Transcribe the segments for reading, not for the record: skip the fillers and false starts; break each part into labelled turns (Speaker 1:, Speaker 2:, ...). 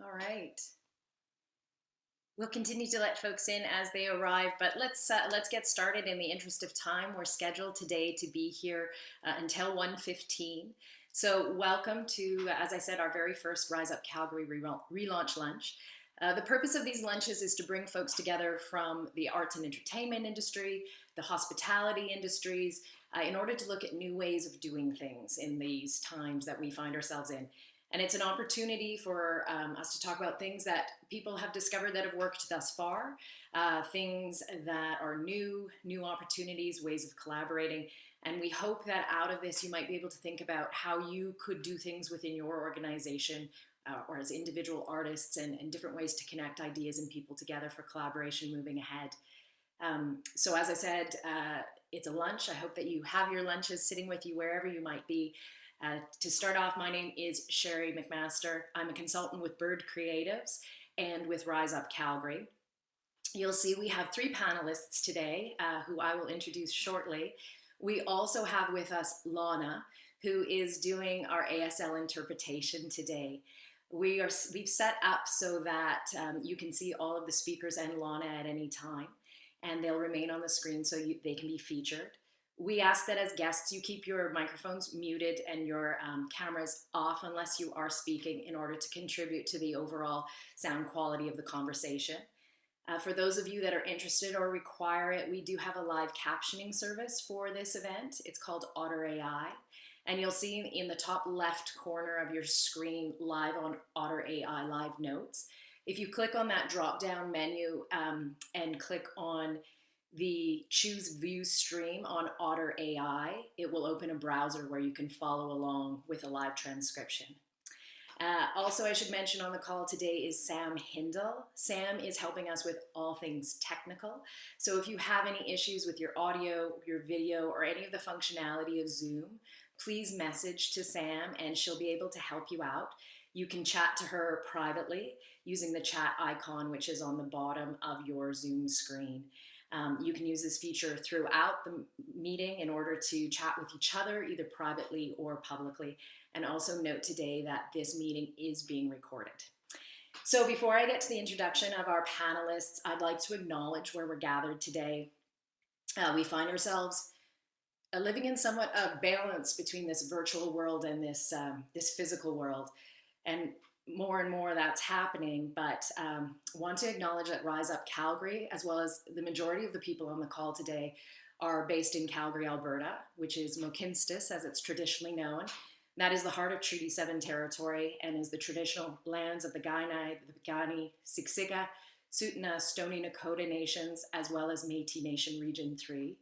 Speaker 1: All right. We'll continue to let folks in as they arrive, but let's get started in the interest of time. We're scheduled today to be here until 1:15. So welcome to, as I said, our very first Rise Up Calgary relaunch lunch. The purpose of these lunches is to bring folks together from the arts and entertainment industry, the hospitality industries, in order to look at new ways of doing things in these times that we find ourselves in. And it's an opportunity for us to talk about things that people have discovered that have worked thus far, things that are new opportunities, ways of collaborating. And we hope that out of this, you might be able to think about how you could do things within your organization or as individual artists and different ways to connect ideas and people together for collaboration moving ahead. So as I said, it's a lunch. I hope that you have your lunches sitting with you wherever you might be. To start off, my name is Sherry McMaster. I'm a consultant with Bird Creatives and with Rise Up Calgary. You'll see we have three panelists today who I will introduce shortly. We also have with us Lana, who is doing our ASL interpretation today. We've set up so that you can see all of the speakers and Lana at any time, and they'll remain on the screen so they can be featured. We ask that as guests you keep your microphones muted and your cameras off unless you are speaking in order to contribute to the overall sound quality of the conversation. For those of you that are interested or require it, we do have a live captioning service for this event. It's called Otter AI. And you'll see in the top left corner of your screen live on Otter AI live notes. If you click on that drop down menu and click on the choose view stream on Otter AI, it will open a browser where you can follow along with a live transcription. Also, I should mention on the call today is Sam Hindle. Sam is helping us with all things technical. So if you have any issues with your audio, your video, or any of the functionality of Zoom, please message to Sam and she'll be able to help you out. You can chat to her privately using the chat icon, which is on the bottom of your Zoom screen. You can use this feature throughout the meeting in order to chat with each other, either privately or publicly. And also note today that this meeting is being recorded. So before I get to the introduction of our panelists, I'd like to acknowledge where we're gathered today. We find ourselves living in somewhat a balance between this virtual world and this physical world. And more that's happening, but want to acknowledge that Rise Up Calgary, as well as the majority of the people on the call today, are based in Calgary, Alberta, which is Mohkinstsis, as it's traditionally known. That is the heart of Treaty 7 territory and is the traditional lands of the Kainai, the Piikani, Siksika, Tsuut'ina, Stoney Nakoda nations, as well as Métis Nation Region 3,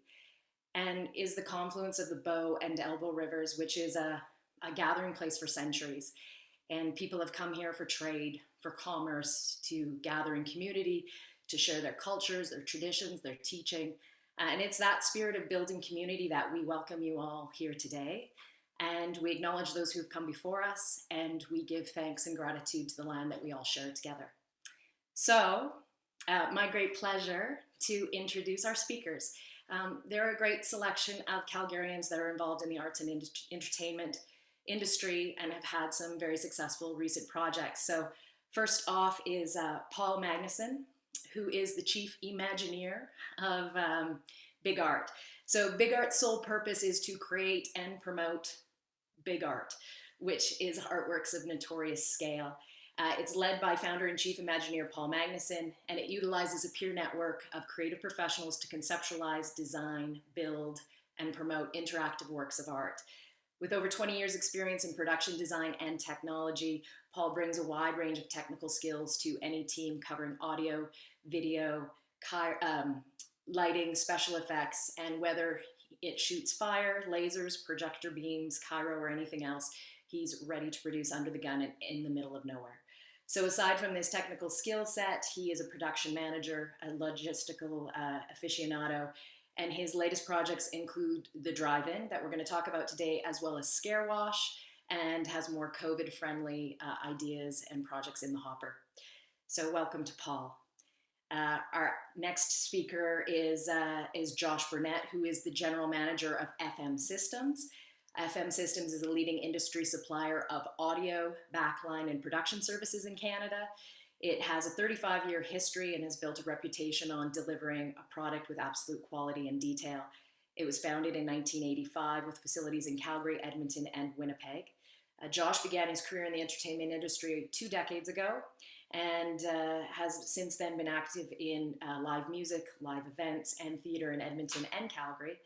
Speaker 1: and is the confluence of the Bow and Elbow rivers, which is a gathering place for centuries. And people have come here for trade, for commerce, to gather in community, to share their cultures, their traditions, their teaching. And it's that spirit of building community that we welcome you all here today. And we acknowledge those who have come before us, and we give thanks and gratitude to the land that we all share together. So, my great pleasure to introduce our speakers. They're a great selection of Calgarians that are involved in the arts and entertainment industry and have had some very successful recent projects. So first off is Paul Magnuson, who is the Chief Imagineer of Big Art. So Big Art's sole purpose is to create and promote big art, which is artworks of notorious scale. It's led by founder and chief Imagineer Paul Magnuson, and it utilizes a peer network of creative professionals to conceptualize, design, build, and promote interactive works of art. With over 20 years experience in production design and technology, Paul brings a wide range of technical skills to any team covering audio, video, lighting, special effects, and whether it shoots fire, lasers, projector beams, Cairo, or anything else, he's ready to produce under the gun in the middle of nowhere. So aside from this technical skill set, he is a production manager, a logistical aficionado, and his latest projects include the Drive-In that we're going to talk about today, as well as Scare Wash, and has more COVID-friendly ideas and projects in the hopper. So welcome to Paul. Our next speaker is Josh Burnett, who is the general manager of FM Systems. FM Systems is a leading industry supplier of audio, backline, and production services in Canada. It has a 35-year history and has built a reputation on delivering a product with absolute quality and detail. It was founded in 1985 with facilities in Calgary, Edmonton, and Winnipeg. Josh began his career in the entertainment industry 2 decades ago and has since then been active in live music, live events, and theater in Edmonton and Calgary.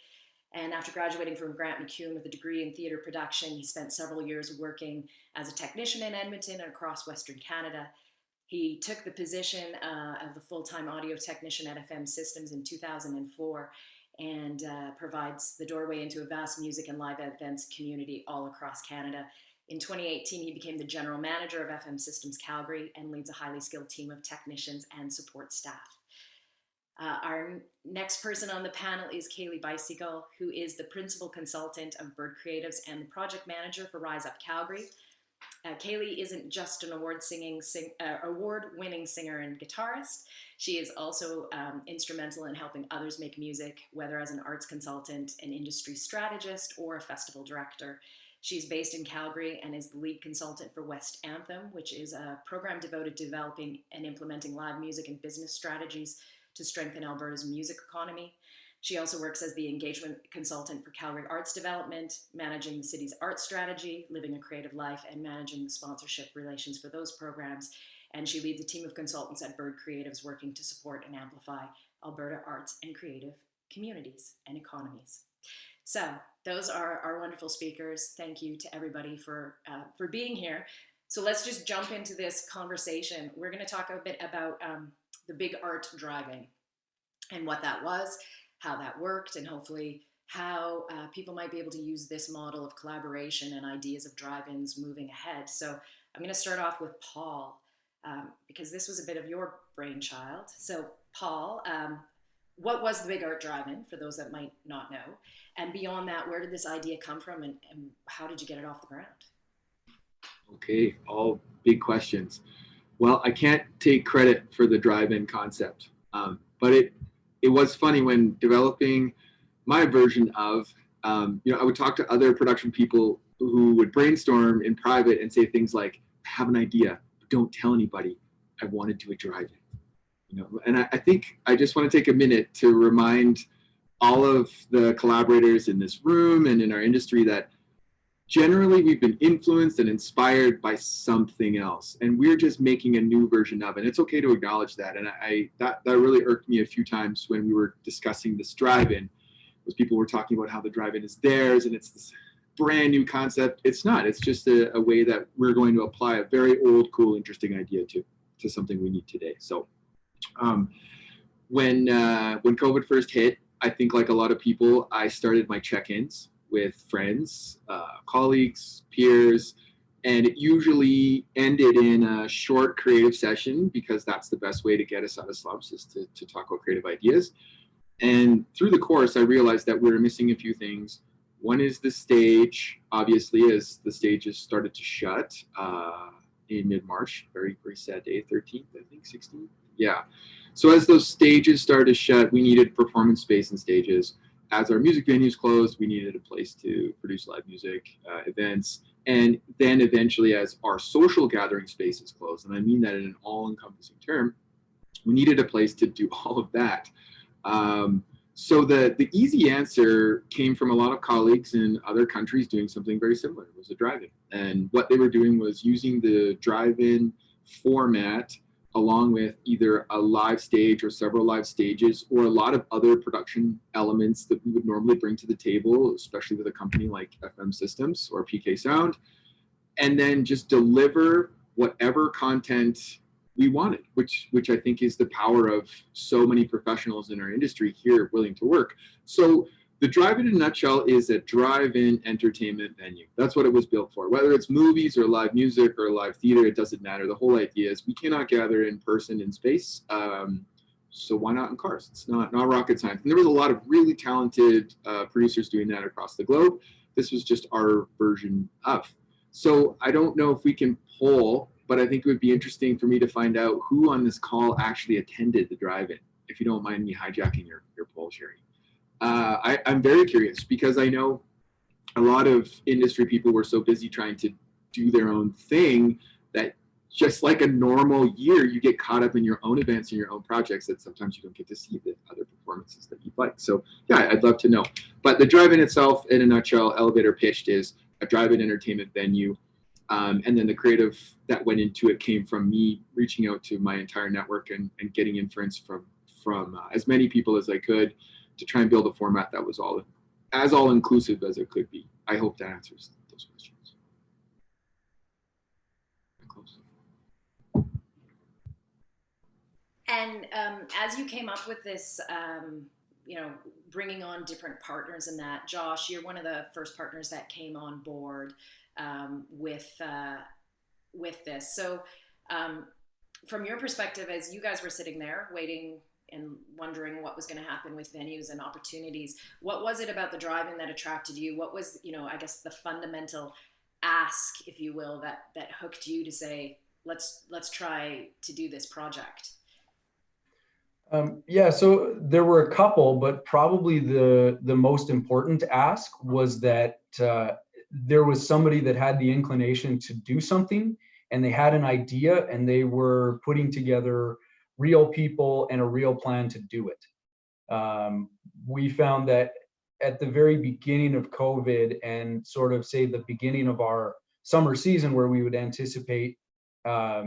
Speaker 1: And after graduating from Grant MacEwan with a degree in theater production, he spent several years working as a technician in Edmonton and across Western Canada. He took the position of a full-time audio technician at FM Systems in 2004 and provides the doorway into a vast music and live events community all across Canada. In 2018, he became the general manager of FM Systems Calgary and leads a highly skilled team of technicians and support staff. Our next person on the panel is Kaylee Bicycle, who is the principal consultant of Bird Creatives and the project manager for Rise Up Calgary. Kaylee isn't just an award-winning singer and guitarist. She is also instrumental in helping others make music, whether as an arts consultant, an industry strategist, or a festival director. She's based in Calgary and is the lead consultant for West Anthem, which is a program devoted to developing and implementing live music and business strategies to strengthen Alberta's music economy. She also works as the engagement consultant for Calgary Arts Development, managing the city's art strategy, living a creative life, and managing the sponsorship relations for those programs. And she leads a team of consultants at Bird Creatives working to support and amplify Alberta arts and creative communities and economies. So those are our wonderful speakers. Thank you to everybody for being here. So let's just jump into this conversation. We're going to talk a bit about the Big Art Drive-In and what that was, how that worked, and hopefully how people might be able to use this model of collaboration and ideas of drive-ins moving ahead. So I'm going to start off with Paul, because this was a bit of your brainchild. So Paul, what was the Big Art Drive-In, for those that might not know? And beyond that, where did this idea come from, and how did you get it off the ground?
Speaker 2: Okay, all big questions. Well, I can't take credit for the drive-in concept, but it was funny when developing my version of, I would talk to other production people who would brainstorm in private and say things like, I have an idea, but don't tell anybody. I want to do a drive-in. And I think I just want to take a minute to remind all of the collaborators in this room and in our industry that generally we've been influenced and inspired by something else, and we're just making a new version of it. And it's okay to acknowledge that. And that really irked me a few times when we were discussing this drive-in, was people were talking about how the drive-in is theirs and it's this brand new concept. It's not. It's just a way that we're going to apply a very old, cool, interesting idea to something we need today. So when COVID first hit, I think like a lot of people, I started my check-ins with friends, colleagues, peers, and it usually ended in a short creative session because that's the best way to get us out of slumps, is to talk about creative ideas. And through the course, I realized that we were missing a few things. One is the stage, obviously, as the stages started to shut in mid-March, very, very sad day, 13th, I think, 16th. Yeah. So as those stages started to shut, we needed performance space and stages. As our music venues closed, we needed a place to produce live music, events. And then eventually, as our social gathering spaces closed, and I mean that in an all-encompassing term, we needed a place to do all of that. So the easy answer came from a lot of colleagues in other countries doing something very similar. It was a drive-in. And what they were doing was using the drive-in format along with either a live stage or several live stages or a lot of other production elements that we would normally bring to the table, especially with a company like FM Systems or PK Sound, and then just deliver whatever content we wanted, which I think is the power of so many professionals in our industry here willing to work. So the drive-in, in a nutshell, is a drive-in entertainment venue. That's what it was built for. Whether it's movies or live music or live theater, it doesn't matter. The whole idea is we cannot gather in person in space. So why not in cars? It's not rocket science. And there was a lot of really talented producers doing that across the globe. This was just our version of. So I don't know if we can poll, but I think it would be interesting for me to find out who on this call actually attended the drive-in, if you don't mind me hijacking your poll, Sherry. I'm very curious because I know a lot of industry people were so busy trying to do their own thing that just like a normal year, you get caught up in your own events and your own projects that sometimes you don't get to see the other performances that you'd like. So yeah, I'd love to know. But the drive-in itself, in a nutshell, Elevator pitched is a drive-in entertainment venue. And then the creative that went into it came from me reaching out to my entire network and getting inference from as many people as I could to try and build a format that was all inclusive as it could be. I hope that answers those questions.
Speaker 1: And as you came up with this, bringing on different partners in that, Josh, you're one of the first partners that came on board with this. So, from your perspective, as you guys were sitting there waiting and wondering what was going to happen with venues and opportunities, what was it about the drive-in that attracted you? What was, I guess, the fundamental ask, if you will, that hooked you to say, let's try to do this project?
Speaker 3: So there were a couple, but probably the most important ask was that there was somebody that had the inclination to do something, and they had an idea, and they were putting together real people and a real plan to do it. We found that at the very beginning of COVID and sort of say the beginning of our summer season, where we would anticipate a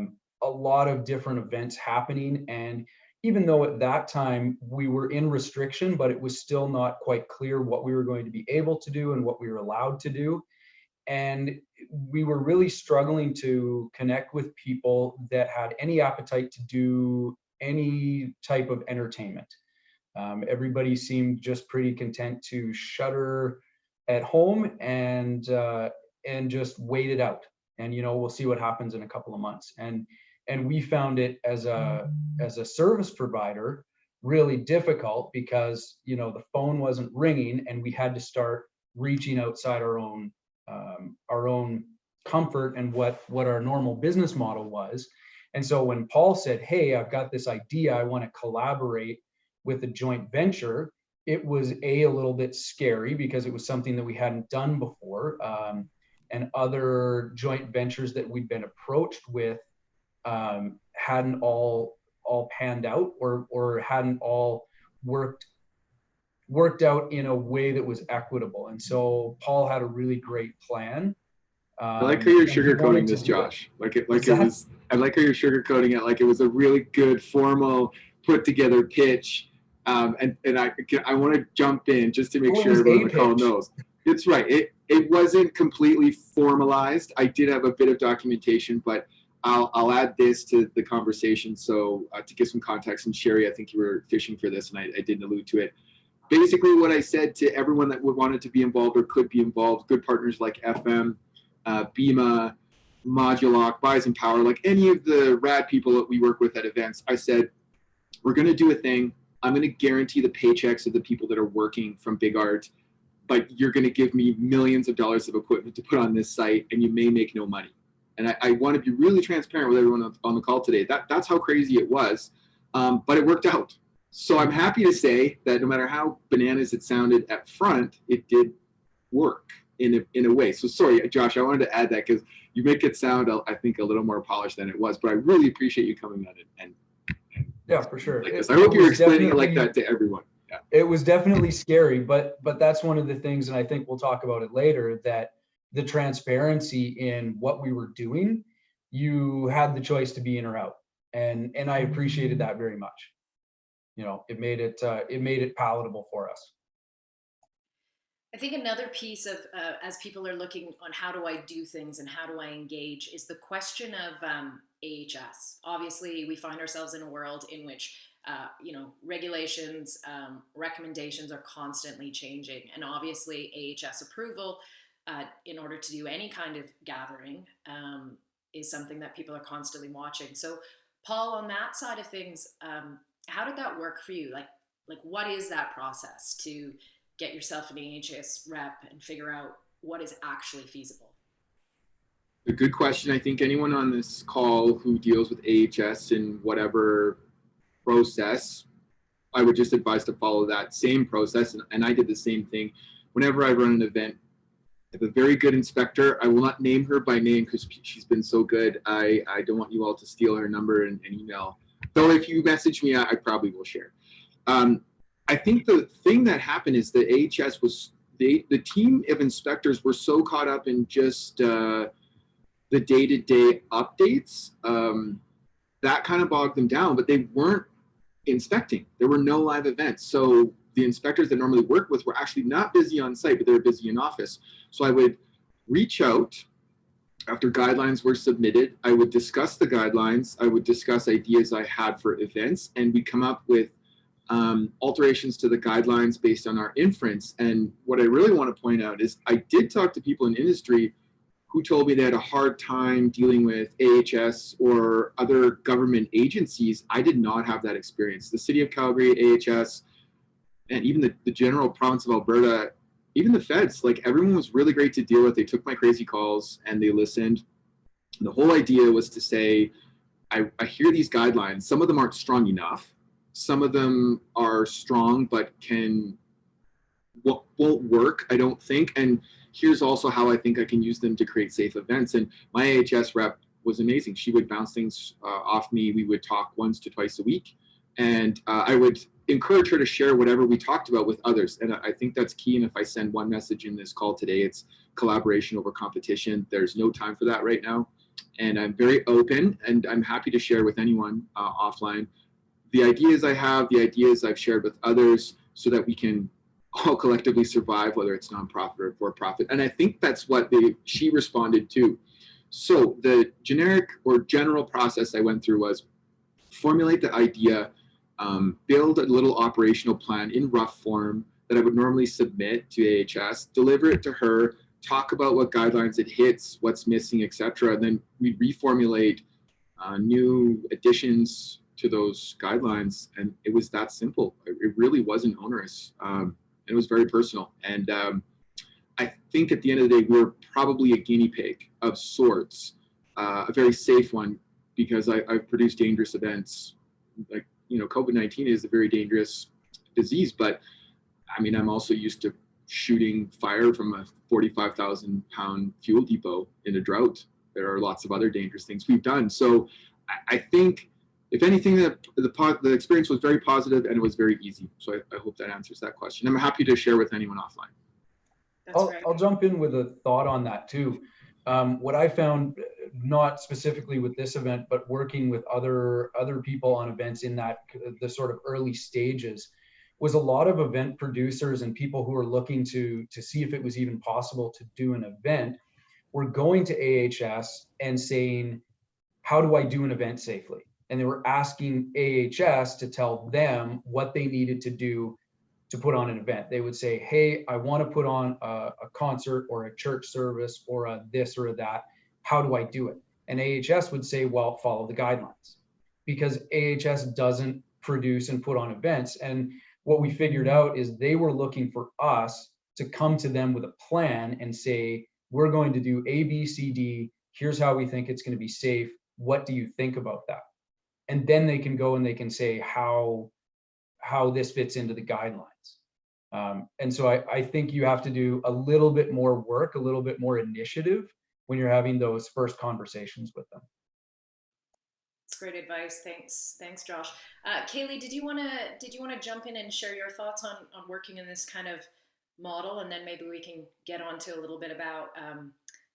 Speaker 3: lot of different events happening, and even though at that time we were in restriction, but it was still not quite clear what we were going to be able to do and what we were allowed to do. And we were really struggling to connect with people that had any appetite to do any type of entertainment. Everybody seemed just pretty content to shutter at home and just wait it out. And we'll see what happens in a couple of months. And we found it as a service provider really difficult because the phone wasn't ringing, and we had to start reaching outside our own comfort and what our normal business model was. And so when Paul said, "Hey, I've got this idea, I want to collaborate with a joint venture," it was a little bit scary because it was something that we hadn't done before, and other joint ventures that we'd been approached with hadn't all panned out or hadn't all worked out in a way that was equitable. And so Paul had a really great plan.
Speaker 2: I like how you're sugarcoating this, Josh. I like how you're sugarcoating it like it was a really good, formal, put together pitch. And I want to jump in just to make sure everyone on the call knows. It's right. It wasn't completely formalized. I did have a bit of documentation, but I'll add this to the conversation. So to give some context, and Sherry, I think you were fishing for this, and I didn't allude to it. Basically, what I said to everyone that wanted to be involved or could be involved, good partners like FM, BEMA, Moduloc, Bison Power, like any of the rad people that we work with at events, I said, we're going to do a thing. I'm going to guarantee the paychecks of the people that are working from Big Art, but you're going to give me millions of dollars of equipment to put on this site, and you may make no money. And I want to be really transparent with everyone on the call today. That's how crazy it was, but it worked out. So I'm happy to say that no matter how bananas it sounded at front, it did work in a way. So sorry, Josh, I wanted to add that because you make it sound, I think, a little more polished than it was. But I really appreciate you coming on and
Speaker 3: yeah, for sure.
Speaker 2: Like I hope you're explaining it like that to everyone. Yeah.
Speaker 3: It was definitely scary, but that's one of the things, and I think we'll talk about it later, that the transparency in what we were doing, you had the choice to be in or out. And I appreciated that very much. It made it palatable for us.
Speaker 1: I think another piece of, as people are looking on how do I do things and how do I engage, is the question of AHS. Obviously, we find ourselves in a world in which, regulations, recommendations are constantly changing. And obviously, AHS approval, in order to do any kind of gathering, is something that people are constantly watching. So, Paul, on that side of things, how did that work for you? Like, what is that process to get yourself an AHS rep and figure out what is actually feasible?
Speaker 2: A good question. I think anyone on this call who deals with AHS in whatever process, I would just advise to follow that same process. And I did the same thing. Whenever I run an event, I have a very good inspector. I will not name her by name because she's been so good. I don't want you all to steal her number and email. Though if you message me, I probably will share. I think the thing that happened is the AHS was the team of inspectors were so caught up in just the day-to-day updates that kind of bogged them down, but they weren't inspecting. There were no live events. So the inspectors that normally work with were actually not busy on site, but they were busy in office. So I would reach out after guidelines were submitted. I would discuss the guidelines. I would discuss ideas I had for events, and we come up with alterations to the guidelines based on our inference. And what I really want to point out is I did talk to people in industry who told me they had a hard time dealing with AHS or other government agencies. I did not have that experience. The City of Calgary, AHS, and even the general province of Alberta, even the feds, like everyone was really great to deal with. They took my crazy calls and they listened. And the whole idea was to say, I hear these guidelines. Some of them aren't strong enough. Some of them are strong, but won't work, I don't think. And here's also how I think I can use them to create safe events. And my AHS rep was amazing. She would bounce things off me. We would talk once to twice a week. And I would encourage her to share whatever we talked about with others. And I think that's key. And if I send one message in this call today, it's collaboration over competition. There's no time for that right now. And I'm very open and I'm happy to share with anyone offline the ideas I have, the ideas I've shared with others so that we can all collectively survive, whether it's nonprofit or for profit. And I think that's what she responded to. So the generic or general process I went through was formulate the idea, build a little operational plan in rough form that I would normally submit to AHS, deliver it to her, talk about what guidelines it hits, what's missing, etc. And then we reformulate new additions to those guidelines. And it was that simple. It really wasn't onerous. It was very personal. And I think at the end of the day, we're probably a guinea pig of sorts, a very safe one, because I've produced dangerous events. Like, COVID-19 is a very dangerous disease, but I mean, I'm also used to shooting fire from a 45,000 pound fuel depot in a drought. There are lots of other dangerous things we've done. So I think, if anything, the experience was very positive and it was very easy. So I hope that answers that question. I'm happy to share with anyone offline.
Speaker 3: I'll jump in with a thought on that too. What I found, not specifically with this event, but working with other people on events in the sort of early stages, was a lot of event producers and people who were looking to see if it was even possible to do an event were going to AHS and saying, how do I do an event safely? And they were asking AHS to tell them what they needed to do to put on an event. They would say, hey, I want to put on a concert or a church service or a this or a that. How do I do it? And AHS would say, well, follow the guidelines, because AHS doesn't produce and put on events. And what we figured out is they were looking for us to come to them with a plan and say, we're going to do A, B, C, D. Here's how we think it's going to be safe. What do you think about that? And then they can go and they can say how this fits into the guidelines. And so I think you have to do a little bit more work, a little bit more initiative when you're having those first conversations with them.
Speaker 1: That's great advice. Thanks, Josh. Kaylee, did you want to jump in and share your thoughts on working in this kind of model, and then maybe we can get on to a little bit about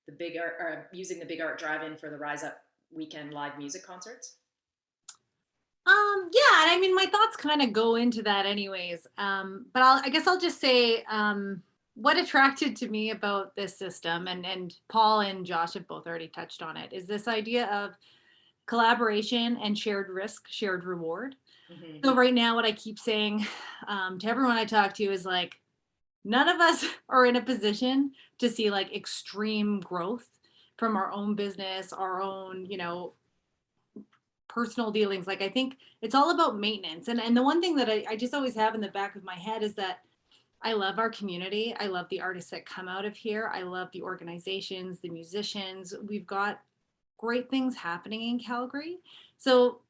Speaker 1: the Big Art, or using the Big Art Drive-In for the Rise Up weekend live music concerts?
Speaker 4: Yeah, and I mean, my thoughts kind of go into that anyways. But I guess I'll just say what attracted to me about this system, and Paul and Josh have both already touched on it, is this idea of collaboration and shared risk, shared reward. Mm-hmm. So right now, what I keep saying to everyone I talk to is like, none of us are in a position to see like extreme growth from our own business, our own, personal dealings. Like, I think it's all about maintenance. And the one thing that I just always have in the back of my head is that I love our community. I love the artists that come out of here. I love the organizations, the musicians. We've got great things happening in Calgary. So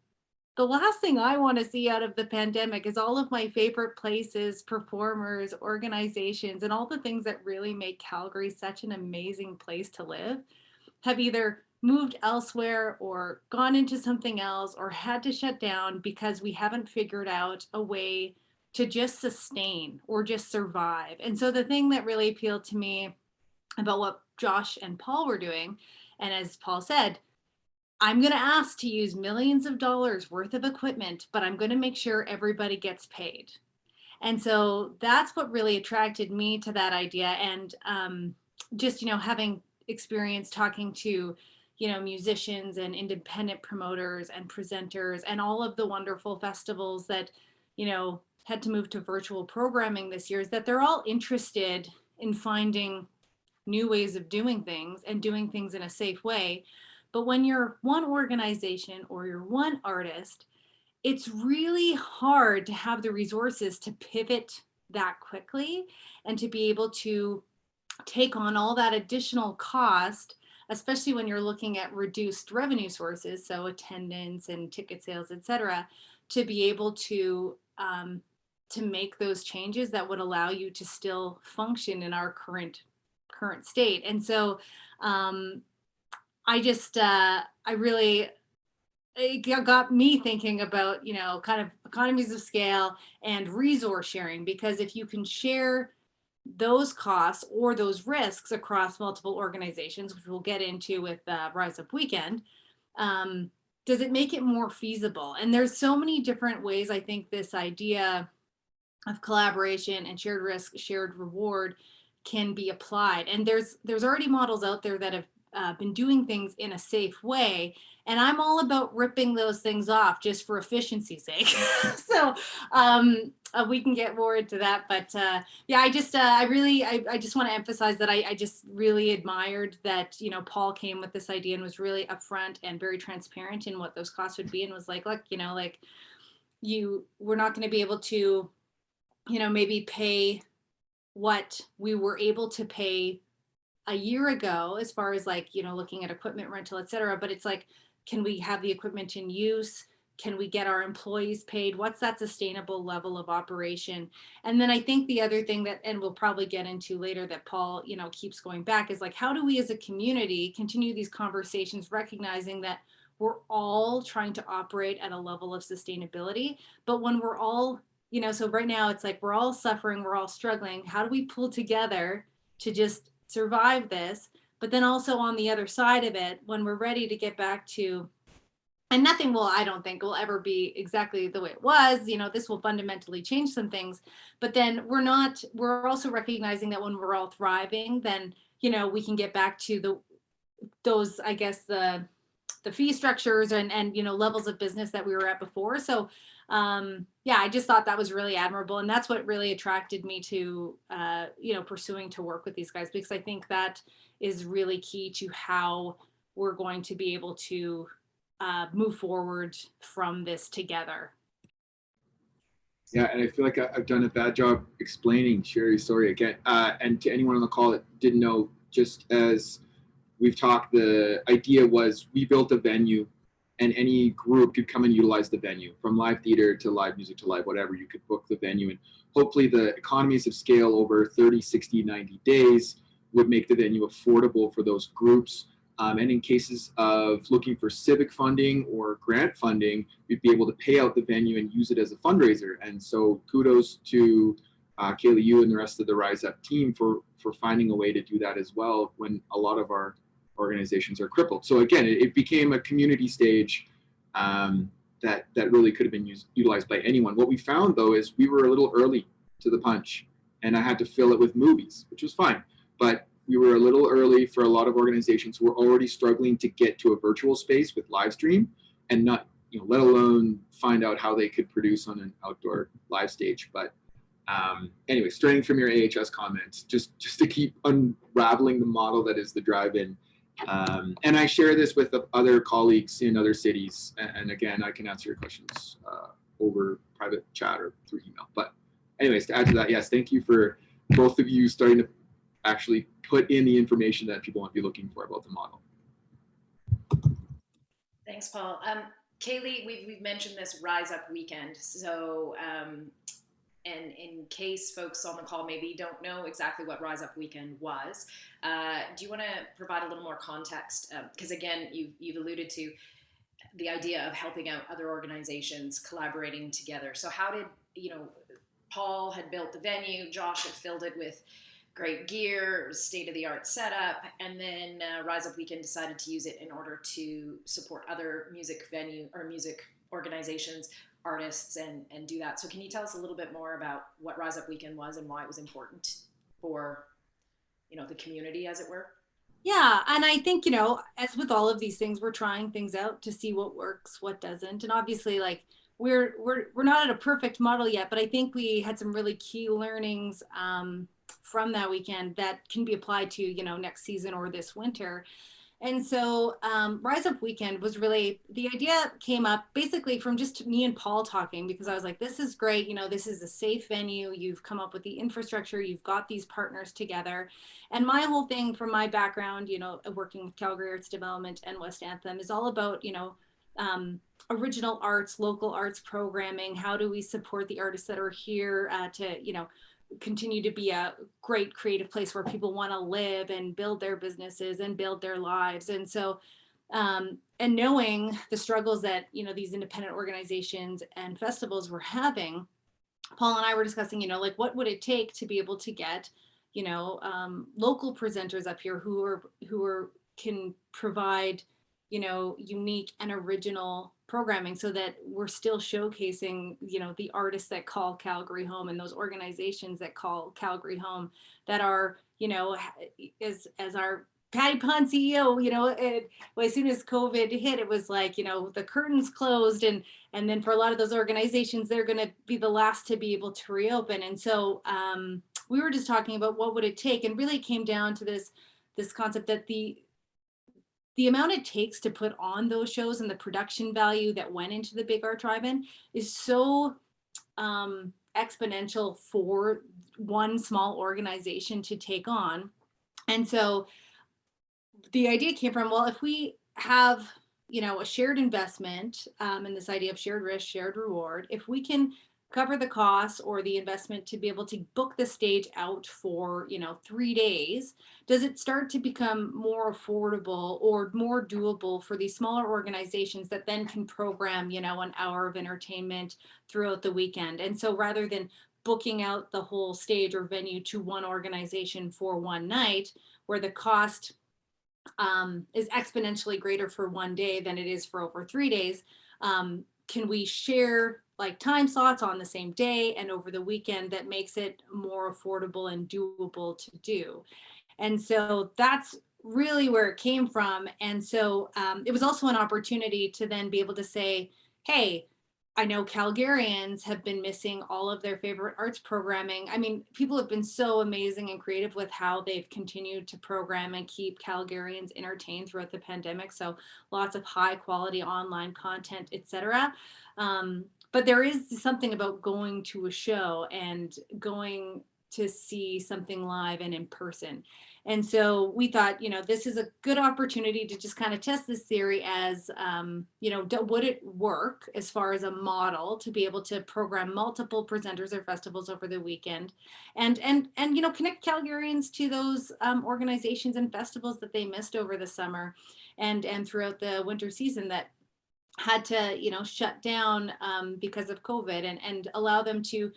Speaker 4: the last thing I want to see out of the pandemic is all of my favorite places, performers, organizations, and all the things that really make Calgary such an amazing place to live have either moved elsewhere or gone into something else or had to shut down because we haven't figured out a way to just sustain or just survive. And so the thing that really appealed to me about what Josh and Paul were doing, and as Paul said, I'm going to ask to use millions of dollars worth of equipment, but I'm going to make sure everybody gets paid. And so that's what really attracted me to that idea. And just, having experience talking to, musicians and independent promoters and presenters and all of the wonderful festivals that, had to move to virtual programming this year, is that they're all interested in finding new ways of doing things and doing things in a safe way. But when you're one organization or you're one artist, it's really hard to have the resources to pivot that quickly and to be able to take on all that additional cost, especially when you're looking at reduced revenue sources, so attendance and ticket sales, et cetera, to be able to make those changes that would allow you to still function in our current state. And so it got me thinking about, kind of economies of scale and resource sharing, because if you can share those costs or those risks across multiple organizations, which we'll get into with Rise Up Weekend, does it make it more feasible? And there's so many different ways I think this idea of collaboration and shared risk, shared reward can be applied. And there's already models out there that have been doing things in a safe way. And I'm all about ripping those things off just for efficiency's sake. So we can get more into that. But yeah, I just want to emphasize that I just really admired that, Paul came with this idea and was really upfront and very transparent in what those costs would be, and was like, look, we're not going to be able to, maybe pay what we were able to pay a year ago, as far as looking at equipment rental, et cetera. But it's like, can we have the equipment in use? Can we get our employees paid? What's that sustainable level of operation? And then I think the other thing that, and we'll probably get into later, that Paul, keeps going back, is how do we as a community continue these conversations, recognizing that we're all trying to operate at a level of sustainability, but when we're all, so right now it's like, we're all suffering, we're all struggling. How do we pull together to just survive this? But then also on the other side of it, when we're ready to get back to, and I don't think will ever be exactly the way it was, this will fundamentally change some things, but then we're also recognizing that when we're all thriving, then, we can get back to those, I guess, the fee structures and levels of business that we were at before. So yeah, I just thought that was really admirable. And that's what really attracted me to, pursuing to work with these guys, because I think that is really key to how we're going to be able to move forward from this together.
Speaker 2: Yeah, and I feel like I've done a bad job explaining Sherry's story again. And to anyone on the call that didn't know, just as we've talked, the idea was we built a venue and any group could come and utilize the venue, from live theater to live music to live whatever. You could book the venue, and hopefully the economies of scale over 30, 60, 90 days would make the venue affordable for those groups. And in cases of looking for civic funding or grant funding, we'd be able to pay out the venue and use it as a fundraiser. And so kudos to Kaylee, you and the rest of the Rise Up team for finding a way to do that as well, when a lot of our organizations are crippled. So again, it became a community stage that really could have been utilized by anyone. What we found, though, is we were a little early to the punch, and I had to fill it with movies, which was fine. But we were a little early for a lot of organizations who were already struggling to get to a virtual space with live stream, and not, let alone find out how they could produce on an outdoor live stage. But anyway, straying from your AHS comments, just to keep unraveling the model that is the drive-in. And I share this with other colleagues in other cities. And again, I can answer your questions over private chat or through email. But anyways, to add to that, yes, thank you for both of you starting to actually put in the information that people might be looking for about the model.
Speaker 1: Thanks, Paul. Kaylee, we've mentioned this Rise Up weekend. So, and in case folks on the call maybe don't know exactly what Rise Up Weekend was, do you want to provide a little more context? Because again, you've alluded to the idea of helping out other organizations, collaborating together. So how did, Paul had built the venue, Josh had filled it with great gear, state of the art setup, and then Rise Up Weekend decided to use it in order to support other music venue or music organizations, artists, and do that. So can you tell us a little bit more about what Rise Up Weekend was and why it was important for, the community, as it were?
Speaker 4: Yeah, and I think, as with all of these things, we're trying things out to see what works, what doesn't. And obviously, like, we're not at a perfect model yet, but I think we had some really key learnings from that weekend that can be applied to, next season or this winter. And so Rise Up Weekend was really, the idea came up basically from just me and Paul talking, because I was like, this is great. This is a safe venue. You've come up with the infrastructure. You've got these partners together. And my whole thing from my background, working with Calgary Arts Development and West Anthem is all about, original arts, local arts programming. How do we support the artists that are here to, continue to be a great creative place where people want to live and build their businesses and build their lives. And so, and knowing the struggles that, these independent organizations and festivals were having, Paul and I were discussing, like, what would it take to be able to get, local presenters up here who can provide, unique and original programming so that we're still showcasing, the artists that call Calgary home and those organizations that call Calgary home that are, as our Patty Pond CEO, as soon as COVID hit, it was like, the curtains closed, and then for a lot of those organizations, they're going to be the last to be able to reopen. And so we were just talking about what would it take, and really came down to this concept that the amount it takes to put on those shows and the production value that went into the Big Art Drive-In is so exponential for one small organization to take on. And so the idea came from, well, if we have, a shared investment and this idea of shared risk, shared reward, if we can cover the costs or the investment to be able to book the stage out for 3 days, does it start to become more affordable or more doable for these smaller organizations that then can program an hour of entertainment throughout the weekend? And so rather than booking out the whole stage or venue to one organization for one night, where the cost is exponentially greater for one day than it is for over 3 days, can we share like time slots on the same day and over the weekend that makes it more affordable and doable to do? And so that's really where it came from. And so it was also an opportunity to then be able to say, hey, I know Calgarians have been missing all of their favorite arts programming. I mean, people have been so amazing and creative with how they've continued to program and keep Calgarians entertained throughout the pandemic. So lots of high quality online content, etc. But there is something about going to a show and going to see something live and in person. And so we thought, this is a good opportunity to just kind of test this theory as, would it work as far as a model to be able to program multiple presenters or festivals over the weekend and connect Calgarians to those organizations and festivals that they missed over the summer and throughout the winter season that had to, shut down because of COVID, and allow them to,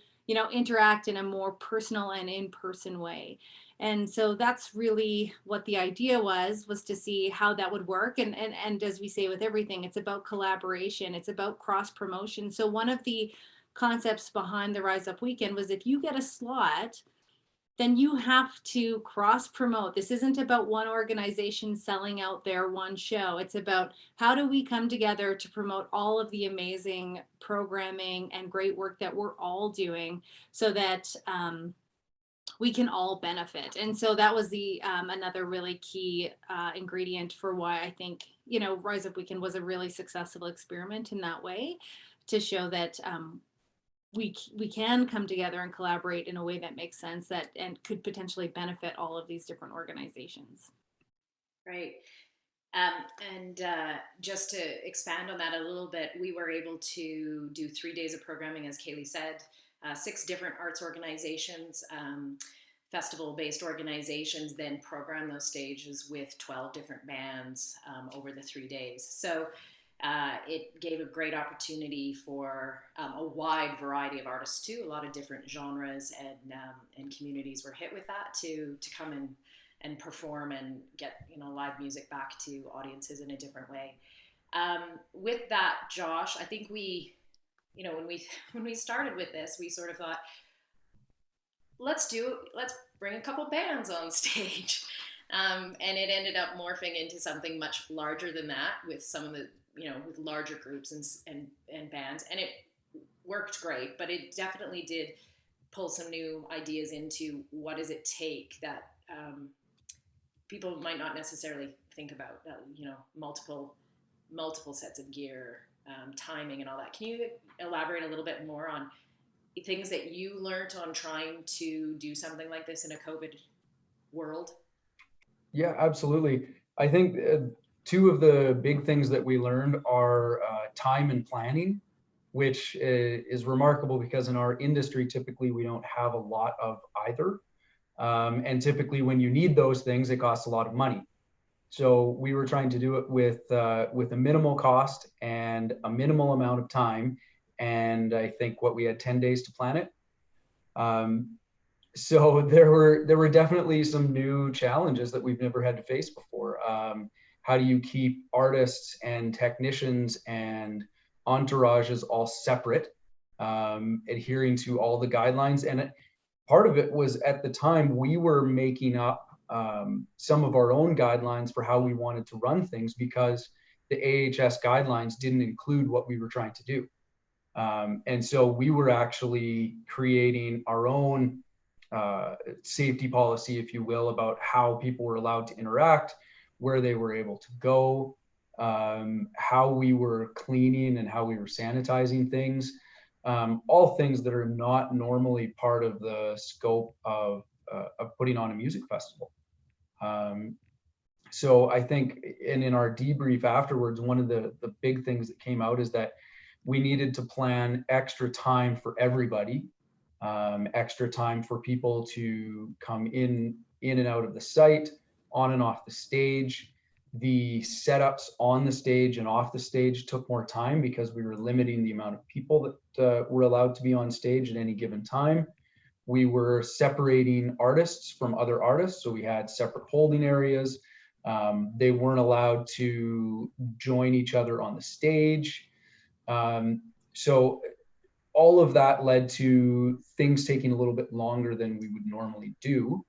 Speaker 4: interact in a more personal and in-person way. And so that's really what the idea was to see how that would work. And as we say with everything, it's about collaboration. It's about cross promotion. So one of the concepts behind the Rise Up Weekend was if you get a slot, then you have to cross promote. This isn't about one organization selling out their one show. It's about how do we come together to promote all of the amazing programming and great work that we're all doing so that we can all benefit. And so that was the another really key ingredient for why I think, Rise Up Weekend was a really successful experiment in that way, to show that we can come together and collaborate in a way that makes sense and could potentially benefit all of these different organizations.
Speaker 1: Right. Um, and just to expand on that a little bit, we were able to do 3 days of programming, as Kaylee said, 6 different arts organizations, festival-based organizations, then program those stages with 12 different bands over the 3 days. So it gave a great opportunity for a wide variety of artists too. A lot of different genres and communities were hit with that to come and perform and get live music back to audiences in a different way. With that, Josh, I think when we started with this, we sort of thought, let's bring a couple bands on stage. And it ended up morphing into something much larger than that, with some of the with larger groups and bands, and it worked great. But it definitely did pull some new ideas into what does it take that people might not necessarily think about. Multiple sets of gear, timing, and all that. Can you elaborate a little bit more on things that you learned on trying to do something like this in a COVID world?
Speaker 3: Yeah, absolutely. I think two of the big things that we learned are time and planning, which is remarkable because in our industry, typically we don't have a lot of either. And typically when you need those things, it costs a lot of money. So we were trying to do it with a minimal cost and a minimal amount of time. And I think we had 10 days to plan it. So there were definitely some new challenges that we've never had to face before. How do you keep artists and technicians and entourages all separate, adhering to all the guidelines? And part of it was, at the time, we were making up some of our own guidelines for how we wanted to run things, because the AHS guidelines didn't include what we were trying to do. And so we were actually creating our own safety policy, if you will, about how people were allowed to interact, where they were able to go, how we were cleaning and how we were sanitizing things, all things that are not normally part of the scope of putting on a music festival. So I think, and in our debrief afterwards, one of the big things that came out is that we needed to plan extra time for everybody, extra time for people to come in and out of the site, on and off the stage. The setups on the stage and off the stage took more time because we were limiting the amount of people that were allowed to be on stage at any given time. We were separating artists from other artists, so we had separate holding areas. They weren't allowed to join each other on the stage. So all of that led to things taking a little bit longer than we would normally do.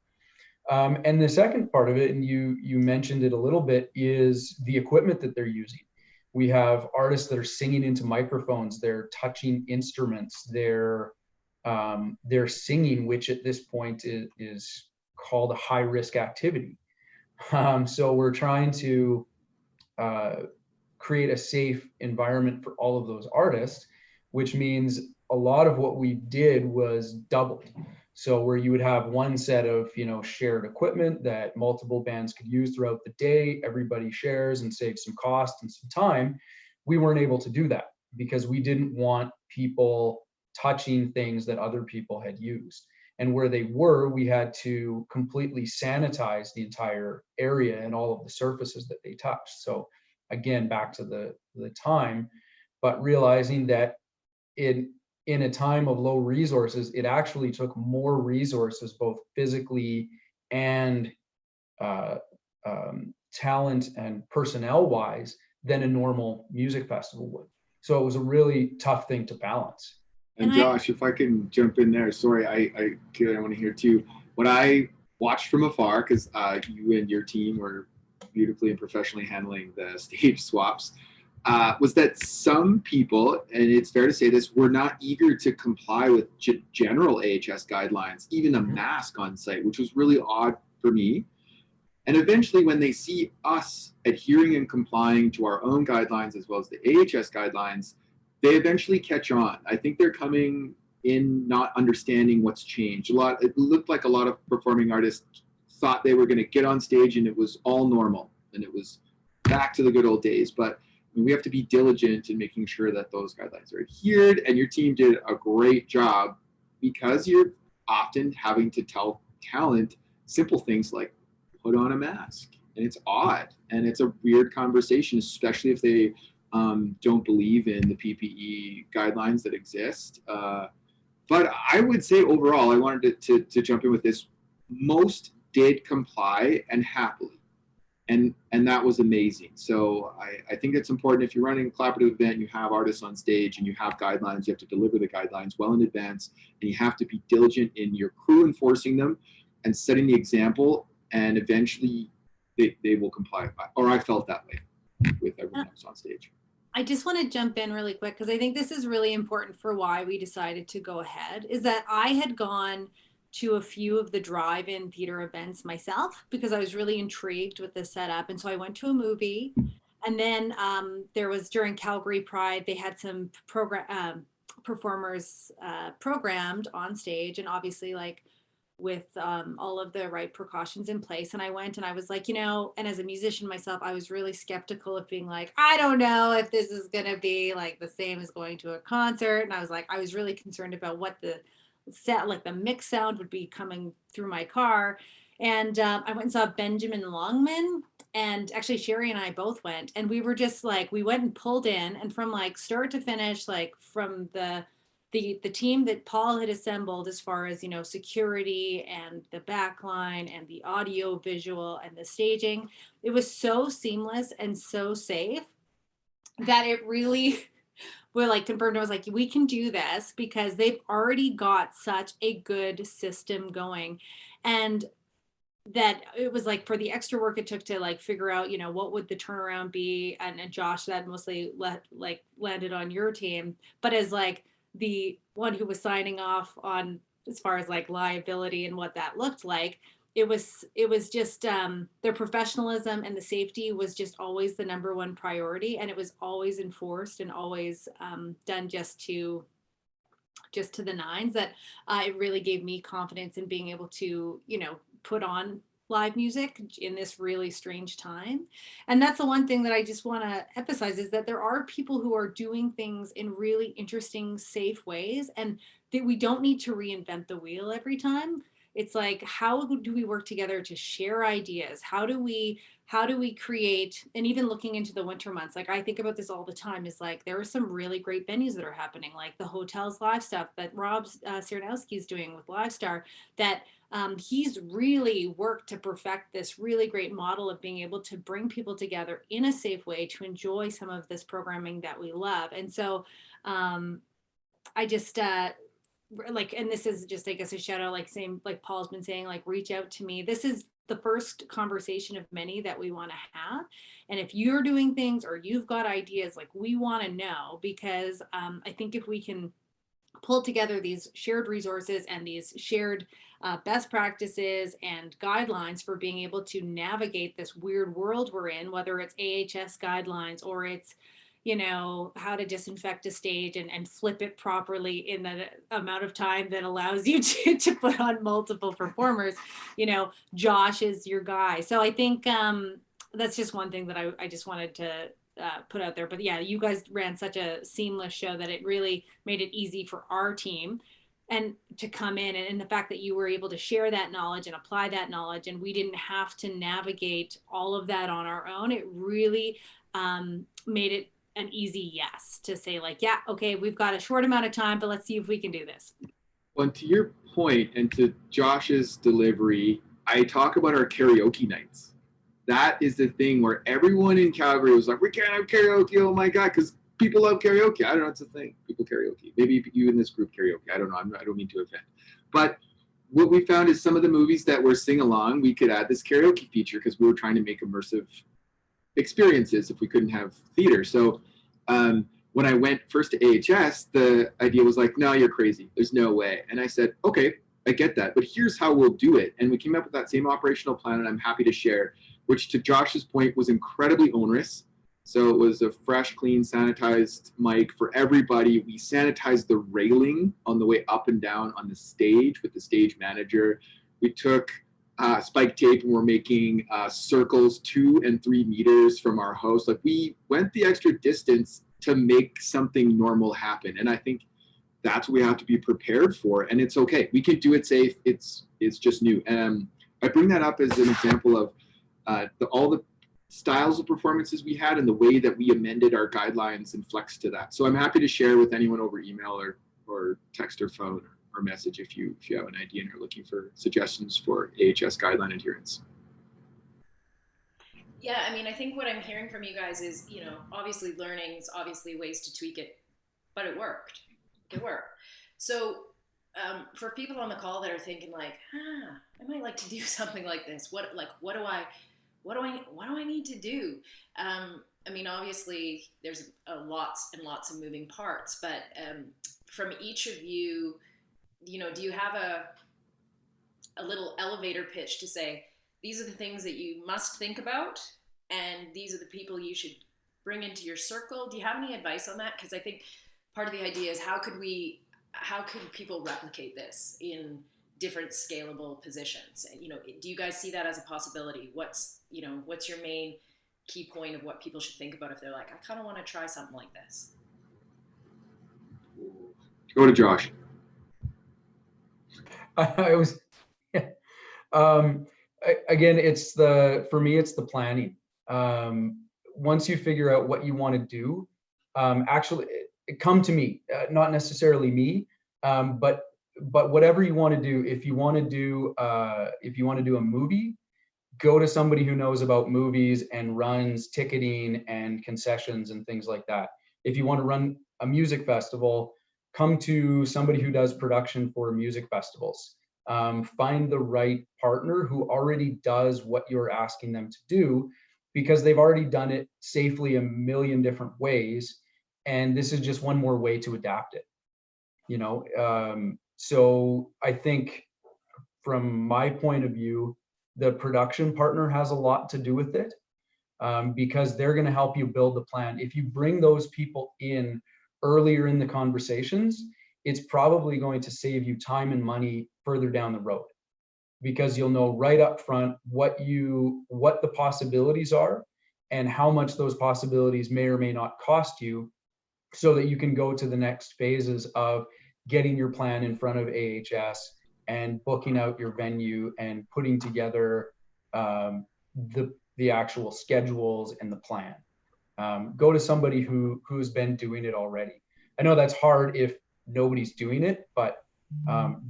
Speaker 3: And the second part of it, and you mentioned it a little bit, is the equipment that they're using. We have artists that are singing into microphones, they're touching instruments, they're singing, which at this point is called a high-risk activity. So we're trying to create a safe environment for all of those artists, which means a lot of what we did was doubled. So where you would have one set of shared equipment that multiple bands could use throughout the day, everybody shares and saves some cost and some time, we weren't able to do that because we didn't want people touching things that other people had used. And where they were, we had to completely sanitize the entire area and all of the surfaces that they touched. So again, back to the time, but realizing that in a time of low resources, it actually took more resources, both physically and talent and personnel wise, than a normal music festival would. So it was a really tough thing to balance.
Speaker 2: And Josh, if I can jump in there, sorry, I want to hear too. What I watched from afar, because you and your team were beautifully and professionally handling the stage swaps, was that some people, and it's fair to say this, were not eager to comply with general AHS guidelines, even a mask on site, which was really odd for me. And eventually, when they see us adhering and complying to our own guidelines as well as the AHS guidelines, they eventually catch on. I think they're coming in not understanding what's changed. It looked like a lot of performing artists thought they were going to get on stage and it was all normal and it was back to the good old days. But we have to be diligent in making sure that those guidelines are adhered, and your team did a great job, because you're often having to tell talent simple things like put on a mask. And it's odd, and it's a weird conversation, especially if they don't believe in the PPE guidelines that exist. But I would say overall, I wanted to jump in with this. Most did comply, and happily. And that was amazing. So I think it's important, if you're running a collaborative event, you have artists on stage and you have guidelines, you have to deliver the guidelines well in advance, and you have to be diligent in your crew enforcing them and setting the example, and eventually they will comply. Or I felt that way with everyone else on stage.
Speaker 4: I just want to jump in really quick, because I think this is really important for why we decided to go ahead, is that I had gone to a few of the drive-in theater events myself because I was really intrigued with the setup. And so I went to a movie, and then there was, during Calgary Pride, they had some performers programmed on stage, and obviously like with all of the right precautions in place. And I went, and I was like, and as a musician myself, I was really skeptical of being like, I don't know if this is going to be like the same as going to a concert. And I was really concerned about what the set, like the mix sound would be coming through my car. And I went and saw Benjamin Longman, and actually Sherry and I both went, and we were just like, we went and pulled in, and from like start to finish, like from the team that Paul had assembled, as far as, security and the backline and the audio visual and the staging, it was so seamless and so safe that it really were like confirmed. I was like, we can do this, because they've already got such a good system going. And that it was like, for the extra work it took to like figure out, what would the turnaround be. And Josh, that mostly landed on your team. But as like the one who was signing off on, as far as like liability and what that looked like, it was just their professionalism and the safety was just always the number one priority, and it was always enforced and always done just to the nines. That it really gave me confidence in being able to put on live music in this really strange time. And that's the one thing that I just want to emphasize, is that there are people who are doing things in really interesting, safe ways, and that we don't need to reinvent the wheel every time. It's like, how do we work together to share ideas? How do we create, and even looking into the winter months, like I think about this all the time, is like, there are some really great venues that are happening, like the hotels live stuff that Rob Cernowski is doing with Livestar, that he's really worked to perfect this really great model of being able to bring people together in a safe way to enjoy some of this programming that we love. And so I just like, and this is just, I guess, a shout out, like same, like Paul's been saying, like reach out to me. This is the first conversation of many that we want to have. And if you're doing things or you've got ideas, like we want to know, because I think if we can pull together these shared resources and these shared best practices and guidelines for being able to navigate this weird world we're in, whether it's AHS guidelines or it's, how to disinfect a stage and flip it properly in the amount of time that allows you to put on multiple performers, Josh is your guy. So I think that's just one thing that I just wanted to put out there. But yeah, you guys ran such a seamless show that it really made it easy for our team and to come in, and the fact that you were able to share that knowledge and apply that knowledge, and we didn't have to navigate all of that on our own. It really made it an easy yes to say, like, yeah, okay, we've got a short amount of time, but let's see if we can do this.
Speaker 2: Well, and to your point, and to Josh's delivery, I talk about our karaoke nights. That is the thing where everyone in Calgary was like, we can't have karaoke, oh my God, because people love karaoke. I don't know, it's a thing. People karaoke. Maybe you in this group karaoke. I don't know. I don't mean to offend. But what we found is some of the movies that were sing along, we could add this karaoke feature because we were trying to make immersive experiences if we couldn't have theater. So when I went first to AHS, the idea was like, no, you're crazy. There's no way. And I said, okay, I get that, but here's how we'll do it. And we came up with that same operational plan, and I'm happy to share, which to Josh's point was incredibly onerous. So it was a fresh, clean, sanitized mic for everybody. We sanitized the railing on the way up and down on the stage with the stage manager. We took spike tape and we're making circles 2 and 3 meters from our host. Like we went the extra distance to make something normal happen. And I think that's what we have to be prepared for. And it's okay. We can do it safe. It's just new. And I bring that up as an example of all the styles of performances we had and the way that we amended our guidelines and flexed to that. So I'm happy to share with anyone over email or text or phone or message if you have an idea and are looking for suggestions for AHS guideline adherence.
Speaker 1: Yeah, I mean, I think what I'm hearing from you guys is, obviously learnings, obviously ways to tweak it, but it worked. It worked. So for people on the call that are thinking like, I might like to do something like this. What do I need to do? I mean, obviously there's lots and lots of moving parts, but from each of you, do you have a little elevator pitch to say, these are the things that you must think about, and these are the people you should bring into your circle? Do you have any advice on that? Because I think part of the idea is how could people replicate this in different scalable positions? Do you guys see that as a possibility? What's your main key point of what people should think about if they're like, I kind of want to try something like this?
Speaker 2: Go to Josh.
Speaker 3: Again, for me, it's the planning. Once you figure out what you want to do, actually come to me, not necessarily me, but whatever you want to do. If you want to do a movie, go to somebody who knows about movies and runs ticketing and concessions and things like that. If you want to run a music festival, come to somebody who does production for music festivals. Find the right partner who already does what you're asking them to do, because they've already done it safely a million different ways. And this is just one more way to adapt it, So I think from my point of view, the production partner has a lot to do with it, because they're going to help you build the plan. If you bring those people in earlier in the conversations, it's probably going to save you time and money further down the road, because you'll know right up front what the possibilities are and how much those possibilities may or may not cost you, so that you can go to the next phases of getting your plan in front of AHS and booking out your venue and putting together the actual schedules and the plan. Go to somebody who's been doing it already. I know that's hard if nobody's doing it, but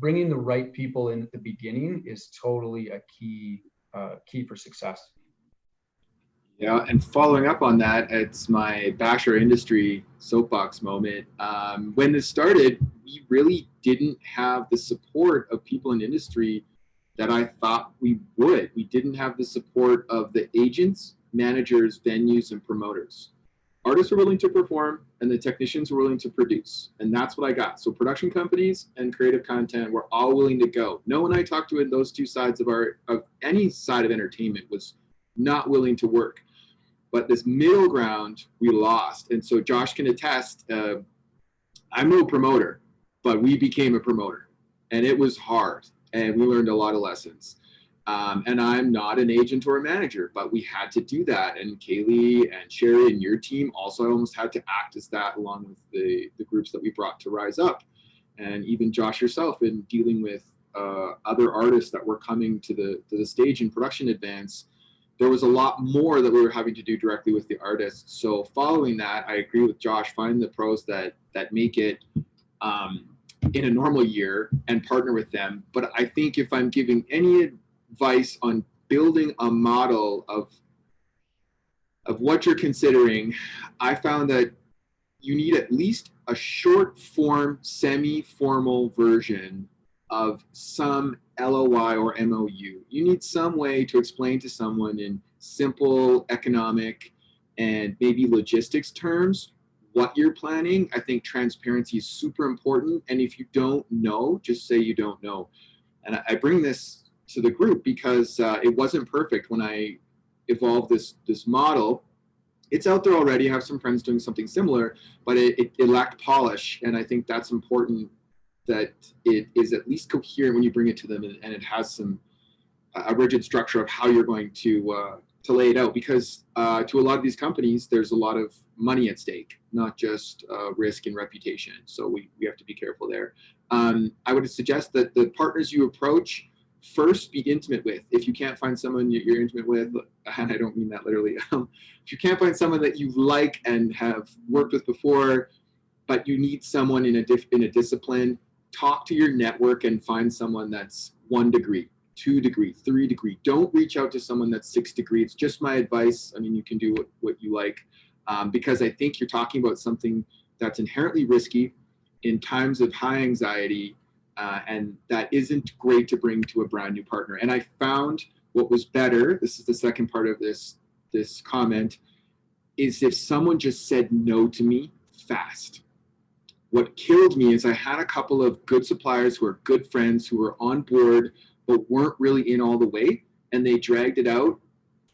Speaker 3: bringing the right people in at the beginning is totally a key for success.
Speaker 2: Yeah, and following up on that, it's my Bash Our Industry soapbox moment. When this started, we really didn't have the support of people in industry that I thought we would. We didn't have the support of the agents, managers, venues, and promoters. Artists were willing to perform, and the technicians were willing to produce. And that's what I got. So production companies and creative content were all willing to go. No one I talked to in those two sides of any side of entertainment was not willing to work. But this middle ground we lost. And so Josh can attest, I'm no promoter, but we became a promoter. And it was hard. And we learned a lot of lessons. And I'm not an agent or a manager, but we had to do that. And Kaylee and Sherry and your team also almost had to act as that, along with the groups that we brought to Rise Up. And even Josh yourself in dealing with other artists that were coming to the stage in Production Advance. There was a lot more that we were having to do directly with the artists. So following that, I agree with Josh, find the pros that make it in a normal year and partner with them. But I think if I'm giving any advice on building a model of what you're considering, I found that you need at least a short form, semi-formal version of some LOI or MOU. You need some way to explain to someone in simple economic and maybe logistics terms what you're planning. I think transparency is super important. And if you don't know, just say you don't know. And I bring this to the group because it wasn't perfect when I evolved this model. It's out there already. I have some friends doing something similar, but it lacked polish. And I think that's important, that it is at least coherent when you bring it to them, and it has some a rigid structure of how you're going to lay it out, because to a lot of these companies, there's a lot of money at stake, not just risk and reputation. So we have to be careful there. I would suggest that the partners you approach first be intimate with. If you can't find someone you're intimate with, and I don't mean that literally, if you can't find someone that you like and have worked with before, but you need someone in a discipline, talk to your network and find someone that's 1 degree, 2 degree, 3 degree. Don't reach out to someone that's 6 degree. It's just my advice. I mean, you can do what you like, because I think you're talking about something that's inherently risky in times of high anxiety, and that isn't great to bring to a brand new partner. And I found what was better, this is the second part of this comment, is if someone just said no to me fast. What killed me is I had a couple of good suppliers who are good friends who were on board but weren't really in all the way, and they dragged it out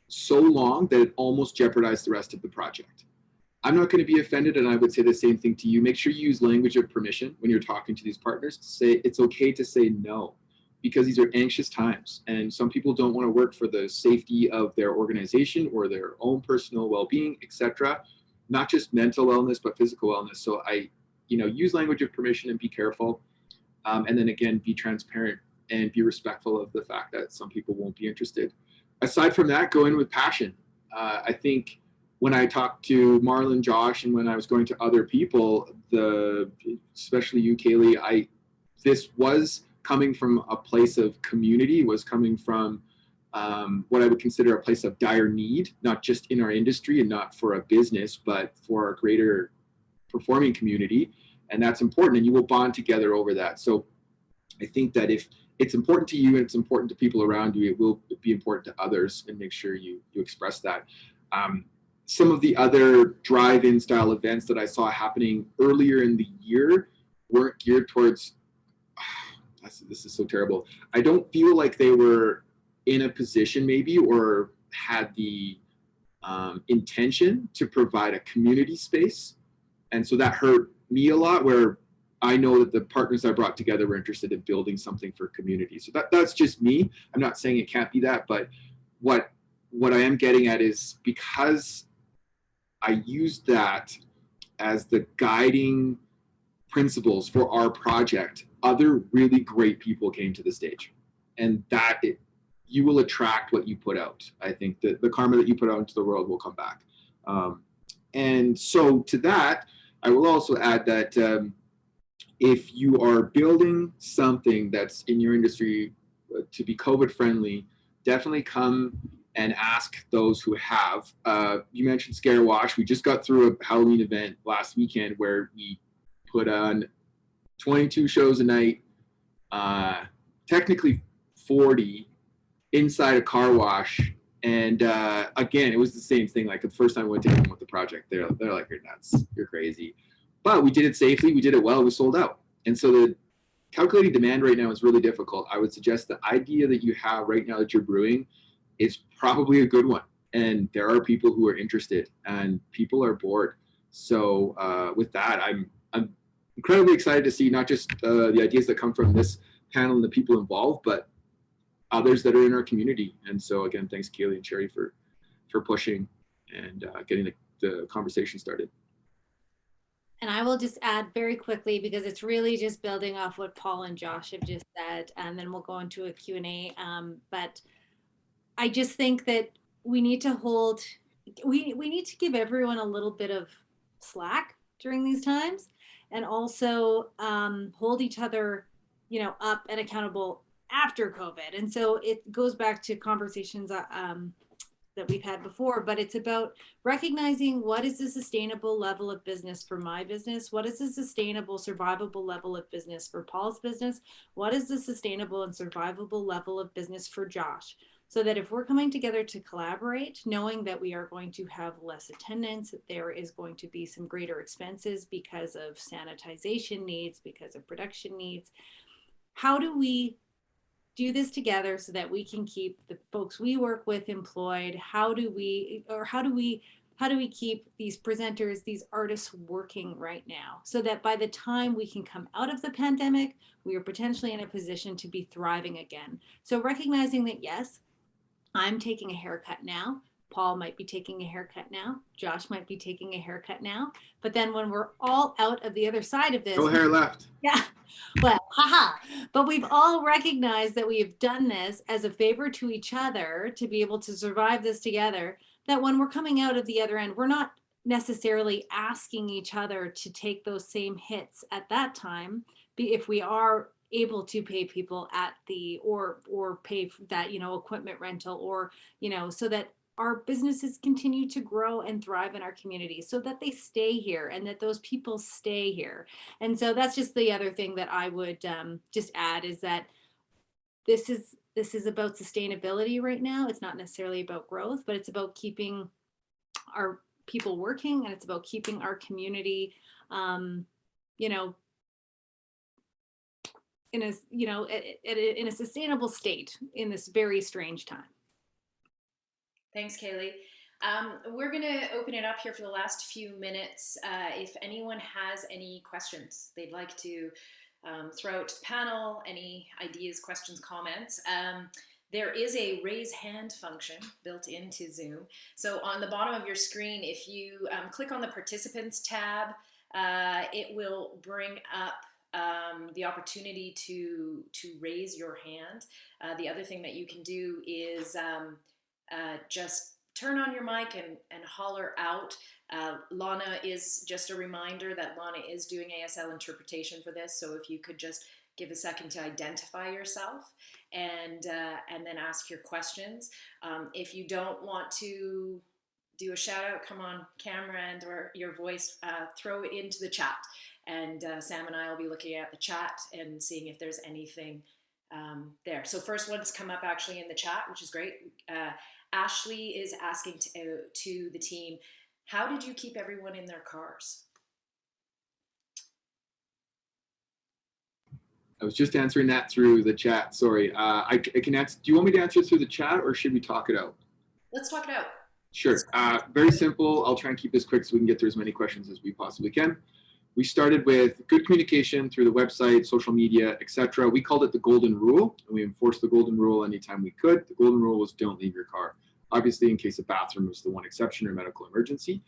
Speaker 2: so long that it almost jeopardized the rest of the project. I'm not going to be offended, and I would say the same thing to you. Make sure you use language of permission when you're talking to these partners to say it's okay to say no, because these are anxious times, and some people don't want to work for the safety of their organization or their own personal well-being, etc. Not just mental wellness, but physical wellness. So use language of permission and be careful. And then again, be transparent and be respectful of the fact that some people won't be interested. Aside from that, go in with passion. I think when I talked to Marlon, Josh, and when I was going to other people, especially you, Kaylee, this was coming from a place of community, was coming from what I would consider a place of dire need, not just in our industry and not for a business, but for a greater performing community. And that's important, and you will bond together over that. So I think that if it's important to you and it's important to people around you, it will be important to others, and make sure you express that. Some of the other drive-in style events that I saw happening earlier in the year weren't geared towards, this is so terrible. I don't feel like they were in a position maybe, or had the intention to provide a community space. And so that hurt me a lot, where I know that the partners I brought together were interested in building something for community. So that's just me. I'm not saying it can't be that, but what I am getting at is, because I used that as the guiding principles for our project, other really great people came to the stage, and you will attract what you put out. I think that the karma that you put out into the world will come back. And so to that, I will also add that if you are building something that's in your industry to be COVID friendly, definitely come and ask those who have. You mentioned Scare Wash. We just got through a Halloween event last weekend where we put on 22 shows a night, technically 40, inside a car wash. And again, it was the same thing. Like the first time I went to anyone with the project, they're like, "You're nuts, you're crazy." But we did it safely, we did it well, we sold out. And so the calculating demand right now is really difficult. I would suggest the idea that you have right now that you're brewing is probably a good one. And there are people who are interested, and people are bored. So with that, I'm incredibly excited to see not just the ideas that come from this panel and the people involved, but others that are in our community. And so again, thanks Kaylee and Sherry for pushing and getting the conversation started.
Speaker 4: And I will just add very quickly, because it's really just building off what Paul and Josh have just said, and then we'll go into a Q&A. But I just think that we need to we need to give everyone a little bit of slack during these times, and also hold each other, up and accountable after COVID. And so it goes back to conversations that we've had before, but it's about recognizing what is the sustainable level of business for my business, what is the sustainable survivable level of business for Paul's business, what is the sustainable and survivable level of business for Josh, so that if we're coming together to collaborate, knowing that we are going to have less attendance, that there is going to be some greater expenses because of sanitization needs, because of production needs, how do we do this together so that we can keep the folks we work with employed? How do we how do we keep these presenters, these artists working right now so that by the time we can come out of the pandemic, we are potentially in a position to be thriving again. So recognizing that, yes, I'm taking a haircut now. Paul might be taking a haircut now. Josh might be taking a haircut now. But then when we're all out of the other side of this,
Speaker 2: No hair left.
Speaker 4: yeah, well, haha. But we've all recognized that we have done this as a favor to each other to be able to survive this together. That when we're coming out of the other end, we're not necessarily asking each other to take those same hits at that time. If we are able to pay people at the or pay for that, you know, equipment rental, or, you know, so that our businesses continue to grow and thrive in our community, so that they stay here and that those people stay here. And so that's just the other thing that I would just add, is that this is about sustainability right now. It's not necessarily about growth, but it's about keeping our people working, and it's about keeping our community, you know, in a, you know, in a sustainable state in this very strange time.
Speaker 1: Thanks, Kaylee. We're going to open it up here for the last few minutes. If anyone has any questions they'd like to throw out to the panel, any ideas, questions, comments, there is a raise hand function built into Zoom. So on the bottom of your screen, if you click on the participants tab, it will bring up the opportunity to raise your hand. The other thing that you can do is just turn on your mic and holler out. Lana is just a reminder that Lana is doing ASL interpretation for this. So if you could just give a second to identify yourself and then ask your questions. If you don't want to do a shout out, come on camera and or your voice, throw it into the chat. And Sam and I will be looking at the chat and seeing if there's anything there. So first one's come up actually in the chat, which is great. Ashley is asking to the team, how did you keep everyone in their cars?
Speaker 2: I was just answering that through the chat. Sorry. I can answer. Do you want me to answer it through the chat, or should we talk it out?
Speaker 1: Let's talk it out.
Speaker 2: Sure. Very simple. I'll try and keep this quick so we can get through as many questions as we possibly can. We started with good communication through the website, social media, etc. We called it the golden rule, and we enforced the golden rule anytime we could. The golden rule was don't leave your car. Obviously, in case a bathroom was the one exception or medical emergency.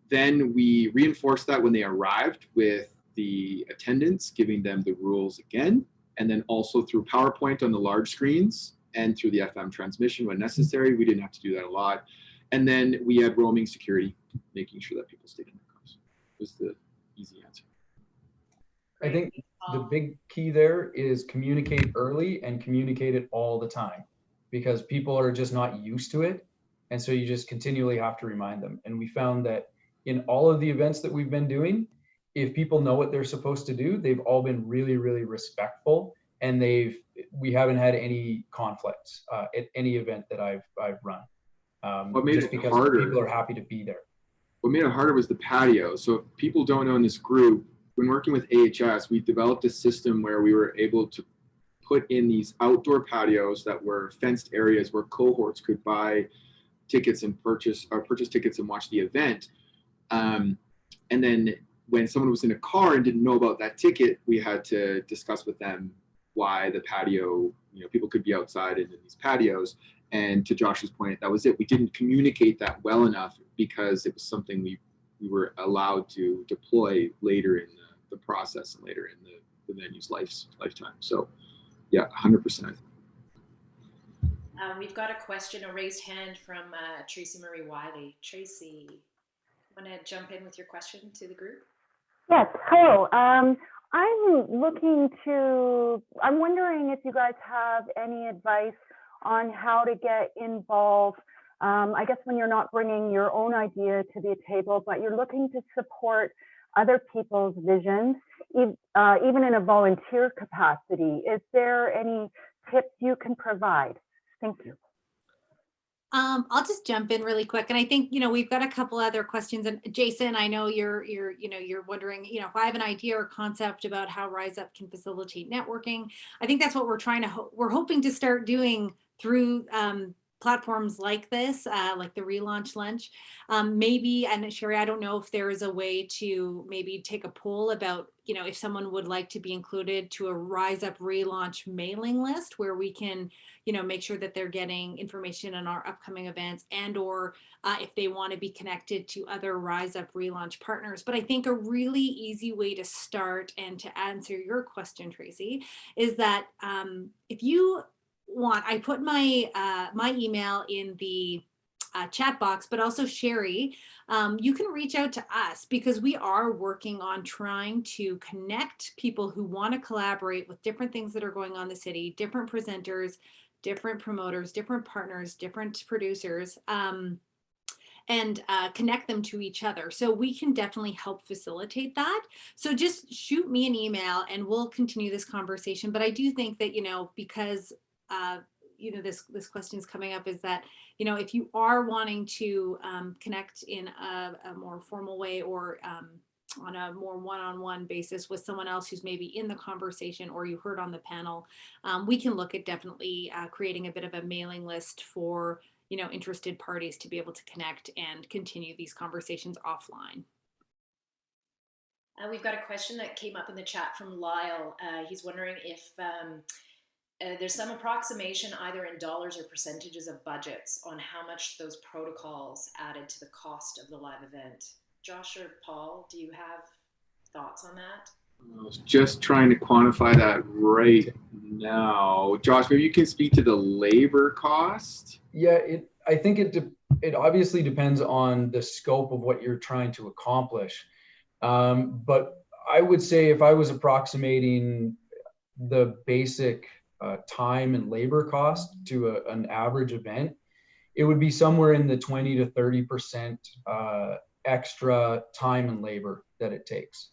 Speaker 2: Then we reinforced that when they arrived with the attendants, giving them the rules again, and then also through PowerPoint on the large screens and through the FM transmission when necessary. We didn't have to do that a lot. And then we had roaming security, making sure that people stayed in their cars. Was the easy answer.
Speaker 3: I think the big key there is communicate early and communicate it all the time, because people are just not used to it. And so you just continually have to remind them. And we found that in all of the events that we've been doing, if people know what they're supposed to do, they've all been really, really respectful, and we haven't had any conflicts at any event that I've run.
Speaker 2: What made
Speaker 3: just
Speaker 2: it
Speaker 3: because
Speaker 2: harder?
Speaker 3: people are happy to be there.
Speaker 2: What made it harder was the patio. So if people don't know in this group, when working with AHS, we developed a system where we were able to put in these outdoor patios that were fenced areas where cohorts could buy tickets and purchase tickets and watch the event. And then when someone was in a car and didn't know about that ticket, we had to discuss with them why the patio, people could be outside in these patios. And to Josh's point, that was it. We didn't communicate that well enough because it was something we were allowed to deploy later in the process and later in the venue's lifetime. So yeah, 100%.
Speaker 1: We've got a question, a raised hand from Tracy Marie Wiley. Tracy, want to jump in with your question to the group?
Speaker 5: Yes, hello. I'm wondering if you guys have any advice on how to get involved. I guess when you're not bringing your own idea to the table, but you're looking to support other people's visions, even in a volunteer capacity. Is there any tips you can provide? Thank you.
Speaker 4: I'll just jump in really quick. And I think, we've got a couple other questions. And Jason, I know you're wondering, if I have an idea or concept about how Rise Up can facilitate networking. I think that's what we're hoping to start doing through platforms like this, like the relaunch lunch, maybe, and Sherry, I don't know if there is a way to maybe take a poll about, if someone would like to be included to a Rise Up relaunch mailing list where we can, make sure that they're getting information on our upcoming events, and or if they want to be connected to other Rise Up relaunch partners. But I think a really easy way to start, and to answer your question, Tracy, is that if you want, I put my my email in the chat box, but also Sherry, you can reach out to us, because we are working on trying to connect people who want to collaborate with different things that are going on in the city, different presenters, different promoters, different partners, different producers, and connect them to each other. So we can definitely help facilitate that. So just shoot me an email and we'll continue this conversation. But I do think that, because this question is coming up, is that, if you are wanting to connect in a more formal way, or on a more one-on-one basis with someone else who's maybe in the conversation or you heard on the panel, we can look at definitely creating a bit of a mailing list for interested parties to be able to connect and continue these conversations offline.
Speaker 1: We've got a question that came up in the chat from Lyle. He's wondering if there's some approximation, either in dollars or percentages of budgets, on how much those protocols added to the cost of the live event. Josh or Paul, do you have thoughts on that?
Speaker 2: I was just trying to quantify that right now. Josh, maybe you can speak to the labor cost.
Speaker 3: Yeah, I think it obviously depends on the scope of what you're trying to accomplish. But I would say, if I was approximating the basic time and labor cost to an average event, it would be somewhere in the 20 to 30% extra time and labor that it takes.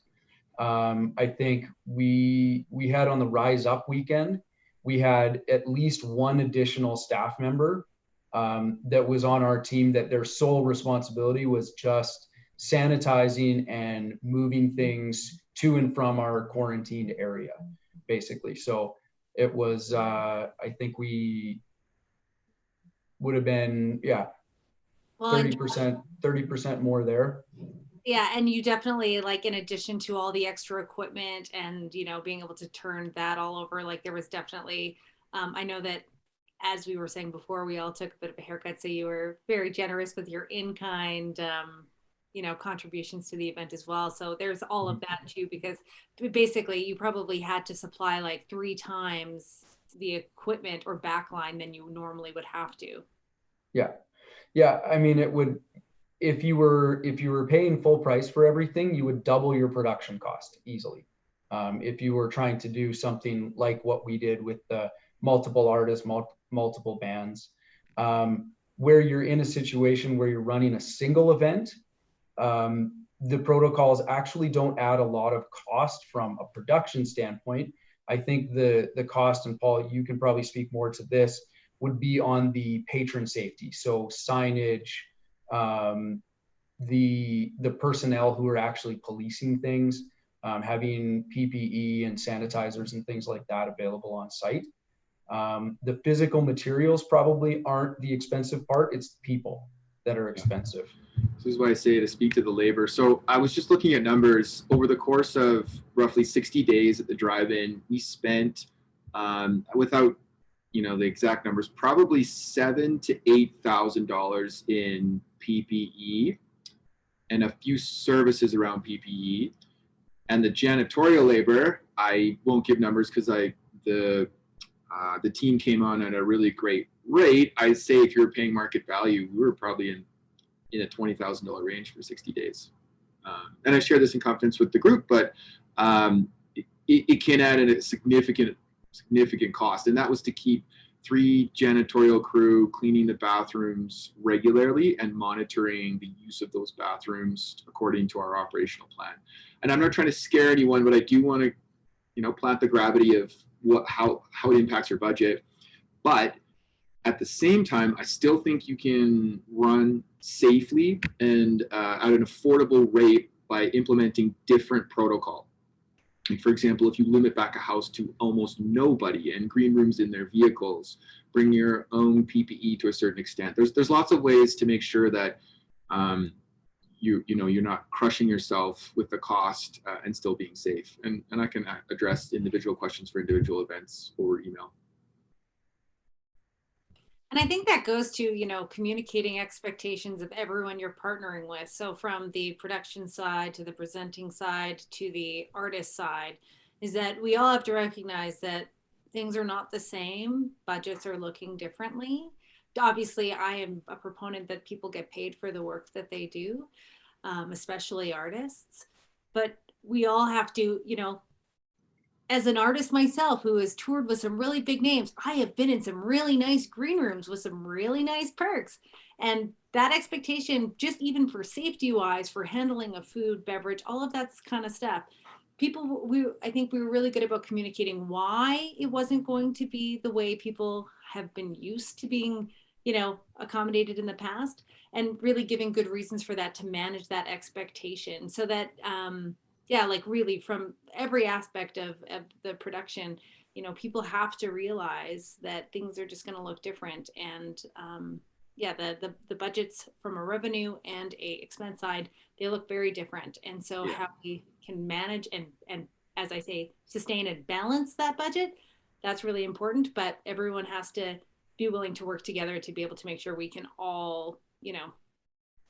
Speaker 3: I think we had on the Rise Up weekend, we had at least one additional staff member that was on our team, that their sole responsibility was just sanitizing and moving things to and from our quarantined area, basically. So it was, I think we would have been, 30% more there.
Speaker 4: Yeah, and you definitely, like, in addition to all the extra equipment and, being able to turn that all over, like, there was definitely, I know that, as we were saying before, we all took a bit of a haircut, so you were very generous with your in-kind, contributions to the event as well. So there's all of that too, because basically you probably had to supply like 3 times the equipment or backline than you normally would have to.
Speaker 3: Yeah. I mean, it would, if you were paying full price for everything, you would double your production cost easily. If you were trying to do something like what we did with the multiple artists, multiple bands, where you're in a situation where you're running a single event, the protocols actually don't add a lot of cost from a production standpoint. I think the cost, and Paul, you can probably speak more to this, would be on the patron safety. So signage, the personnel who are actually policing things, having PPE and sanitizers and things like that available on site. The physical materials probably aren't the expensive part, it's the people that are expensive.
Speaker 2: This is why I say to speak to the labor. So I was just looking at numbers. Over the course of roughly 60 days at the drive-in, we spent, without the exact numbers, probably $7,000 to $8,000 in PPE and a few services around PPE. And the janitorial labor, I won't give numbers because the team came on at a really great rate. I'd say if you're paying market value, we were probably in a $20,000 range for 60 days. And I share this in confidence with the group, but it can add a significant cost. And that was to keep 3 janitorial crew cleaning the bathrooms regularly and monitoring the use of those bathrooms according to our operational plan. And I'm not trying to scare anyone, but I do want to, plant the gravity of how it impacts your budget. But at the same time, I still think you can run safely and at an affordable rate by implementing different protocol. Like for example, if you limit back a house to almost nobody and green rooms in their vehicles, bring your own PPE to a certain extent. There's lots of ways to make sure that you're not crushing yourself with the cost and still being safe. And I can address individual questions for individual events over email.
Speaker 4: And I think that goes to, communicating expectations of everyone you're partnering with. So from the production side to the presenting side to the artist side, is that we all have to recognize that things are not the same. Budgets are looking differently. Obviously, I am a proponent that people get paid for the work that they do, especially artists. But we all have to, as an artist myself who has toured with some really big names, I have been in some really nice green rooms with some really nice perks. And that expectation, just even for safety wise, for handling of food, beverage, all of that kind of stuff, I think we were really good about communicating why it wasn't going to be the way people have been used to being, accommodated in the past, and really giving good reasons for that to manage that expectation so that, yeah, like really from every aspect of the production, people have to realize that things are just going to look different. And yeah, the budgets from a revenue and a expense side, they look very different. And so how we can manage and as I say, sustain and balance that budget, that's really important. But everyone has to be willing to work together to be able to make sure we can all,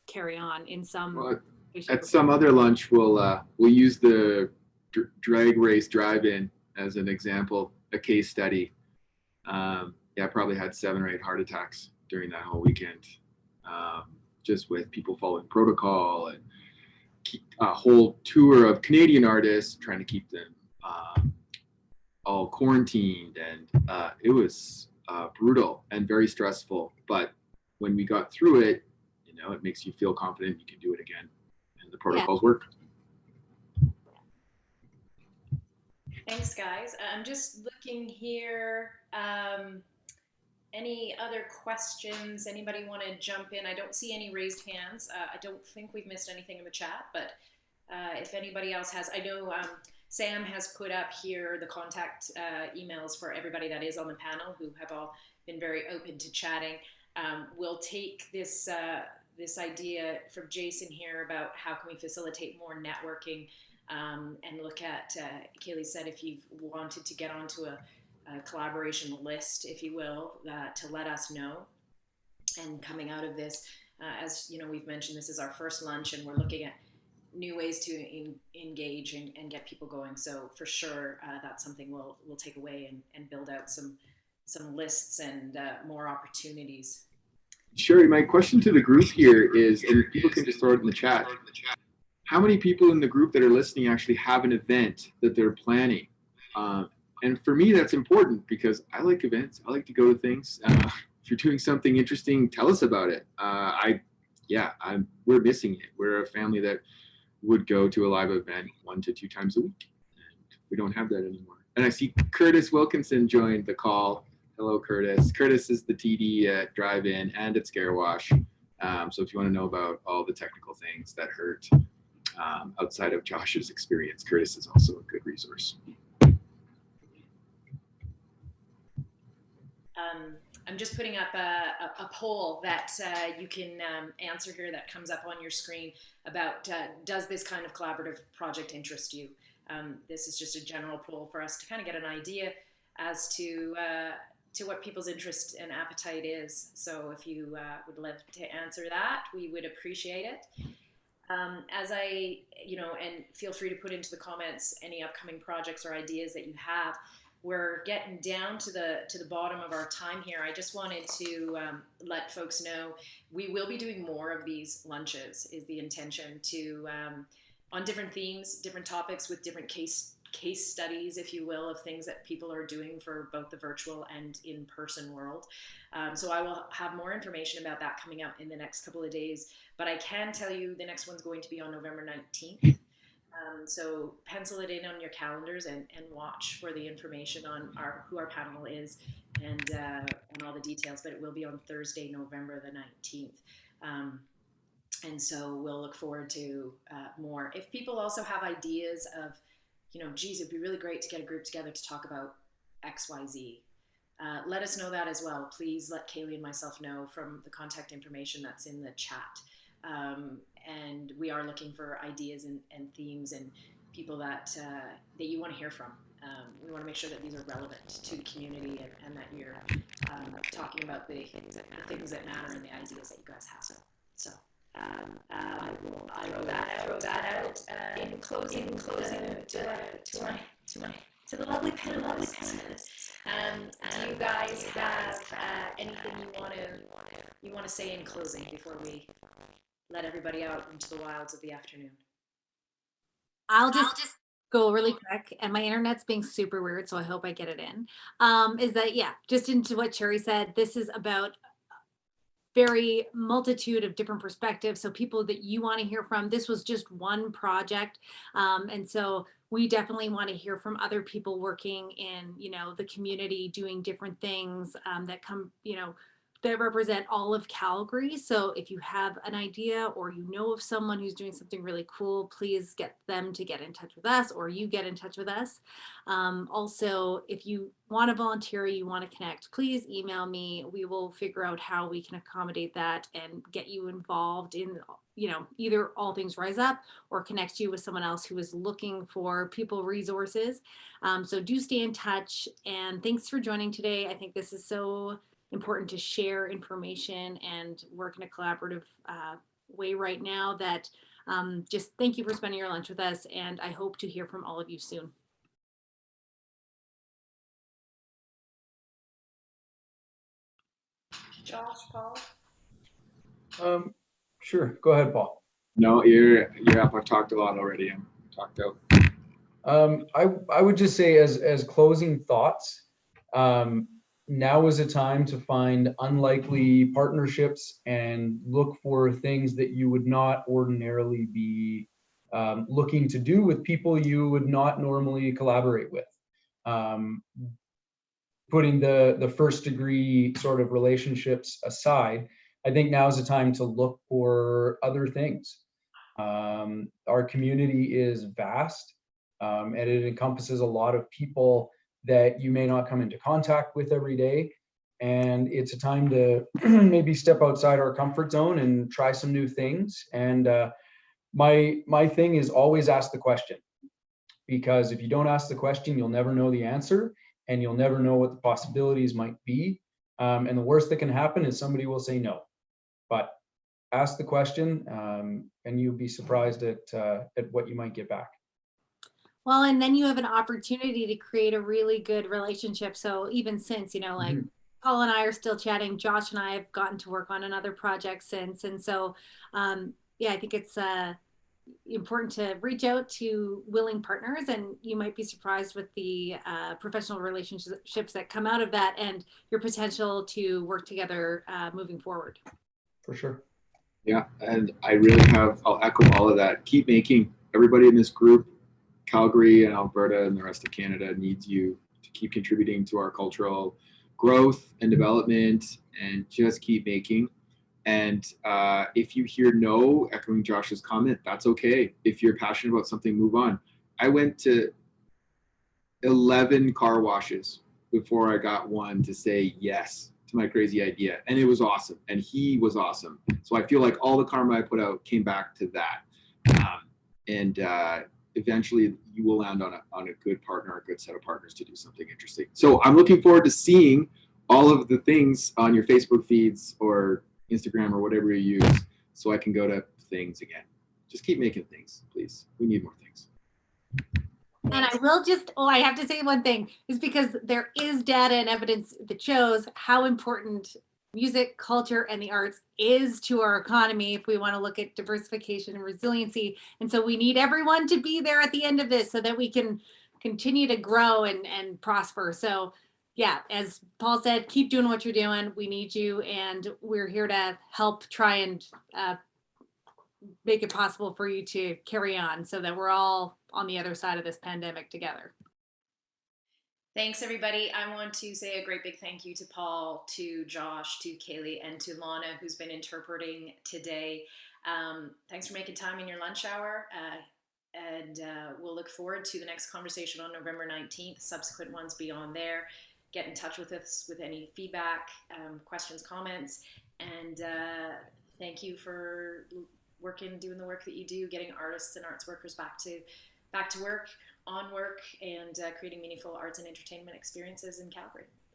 Speaker 4: carry on in some
Speaker 2: Well,
Speaker 4: way, shape,
Speaker 2: at
Speaker 4: or
Speaker 2: some
Speaker 4: form.
Speaker 2: other lunch, we'll use the drag race drive-in as an example, a case study. I probably had 7 or 8 heart attacks during that whole weekend, just with people following protocol and a whole tour of Canadian artists trying to keep them all quarantined, and it was brutal and very stressful. But when we got through it, it makes you feel confident you can do it again, and the protocols work.
Speaker 1: Thanks, guys. I'm just looking here. Any other questions? Anybody want to jump in? I don't see any raised hands. I don't think we've missed anything in the chat, but if anybody else has, I know Sam has put up here the contact emails for everybody that is on the panel who have all been very open to chatting. We'll take this this idea from Jason here about how can we facilitate more networking and look at, Kaylee said, if you've wanted to get onto a collaboration list, if you will, to let us know. And coming out of this, as we've mentioned, this is our first lunch and we're looking at new ways to engage and get people going. So for sure, that's something we'll take away and build out some lists and more opportunities.
Speaker 2: Sherry, my question to the group here is, and people can just throw it in the chat, how many people in the group that are listening actually have an event that they're planning? And for me, that's important because I like events. I like to go to things. If you're doing something interesting, tell us about it. We're missing it. We're a family that would go to a live event 1 to 2 times a week, and we don't have that anymore. And I see Curtis Wilkinson joined the call. Hello, Curtis. Curtis is the TD at Drive-In and at Scarewash. So if you want to know about all the technical things that hurt outside of Josh's experience, Curtis is also a good resource.
Speaker 1: I'm just putting up a poll that you can answer here that comes up on your screen about does this kind of collaborative project interest you? This is just a general poll for us to kind of get an idea as to what people's interest and appetite is. So if you would love to answer that, we would appreciate it. As I, and feel free to put into the comments any upcoming projects or ideas that you have. We're getting down to the bottom of our time here. I just wanted to let folks know we will be doing more of these lunches, is the intention, to on different themes, different topics with different case studies, if you will, of things that people are doing for both the virtual and in-person world. So I will have more information about that coming out in the next couple of days, but I can tell you the next one's going to be on November 19th. So pencil it in on your calendars and watch for the information on who our panel is and all the details, but it will be on Thursday, November the 19th. And so we'll look forward to more. If people also have ideas of geez, it'd be really great to get a group together to talk about XYZ. Let us know that as well. Please let Kaylee and myself know from the contact information that's in the chat. And we are looking for ideas and themes and people that you want to hear from. We want to make sure that these are relevant to the community and that you're talking about the things that matter and the ideas that you guys have. So I will throw that out in closing to the lovely panelists. Do you guys have anything you want to say in closing before we let everybody out into the wilds of the afternoon?
Speaker 4: I'll just go really quick, and my internet's being super weird, so I hope I get it in. Is that, yeah, just into what Cherry said, this is about very multitude of different perspectives. So people that you want to hear from, this was just one project. And so we definitely want to hear from other people working in, the community, doing different things that come, that represent all of Calgary. So if you have an idea or you know of someone who's doing something really cool, please get them to get in touch with us, or you get in touch with us. Also, if you want to volunteer, you want to connect, please email me. We will figure out how we can accommodate that and get you involved in, either All Things Rise Up or connect you with someone else who is looking for people resources. So do stay in touch, and thanks for joining today. I think this is so important to share information and work in a collaborative way right now. That just thank you for spending your lunch with us, and I hope to hear from all of you soon.
Speaker 1: Josh, Paul?
Speaker 3: Sure. Go ahead, Paul.
Speaker 2: No, you're up. I've talked a lot already. I'm talked out.
Speaker 3: I would just say as closing thoughts, now is a time to find unlikely partnerships and look for things that you would not ordinarily be looking to do with people you would not normally collaborate with. Putting the first degree sort of relationships aside, I think now is a time to look for other things. Our community is vast, and it encompasses a lot of people that you may not come into contact with every day. And it's a time to maybe step outside our comfort zone and try some new things. And my thing is always ask the question, because if you don't ask the question, you'll never know the answer, and you'll never know what the possibilities might be. And the worst that can happen is somebody will say no. But ask the question, and you'll be surprised at what you might get back.
Speaker 4: Well, and then you have an opportunity to create a really good relationship. So even since, like Paul and I are still chatting, Josh and I have gotten to work on another project since. And so, yeah, I think it's important to reach out to willing partners, and you might be surprised with the professional relationships that come out of that and your potential to work together moving forward.
Speaker 3: For sure.
Speaker 2: Yeah, and I'll echo all of that. Keep making. Everybody in this group, Calgary and Alberta and the rest of Canada, needs you to keep contributing to our cultural growth and development, and just keep making. And if you hear no, echoing Josh's comment, that's okay. If you're passionate about something, move on. I went to 11 car washes before I got one to say yes to my crazy idea. And it was awesome. And he was awesome. So I feel like all the karma I put out came back to that. And eventually you will land on a good partner, a good set of partners to do something interesting. So I'm looking forward to seeing all of the things on your Facebook feeds or Instagram or whatever you use, so I can go to things again. Just keep making things, please. We need more things.
Speaker 4: And I will I have to say one thing, is because there is data and evidence that shows how important music, culture, and the arts is to our economy if we want to look at diversification and resiliency. And so we need everyone to be there at the end of this so that we can continue to grow and prosper. So yeah, as Paul said, keep doing what you're doing. We need you, and we're here to help try and make it possible for you to carry on so that we're all on the other side of this pandemic together.
Speaker 1: Thanks, everybody. I want to say a great big thank you to Paul, to Josh, to Kaylee, and to Lana, who's been interpreting today. Thanks for making time in your lunch hour. And we'll look forward to the next conversation on November 19th, subsequent ones beyond there. Get in touch with us with any feedback, questions, comments, and thank you for doing the work that you do, getting artists and arts workers back to work, on work, and creating meaningful arts and entertainment experiences in Calgary.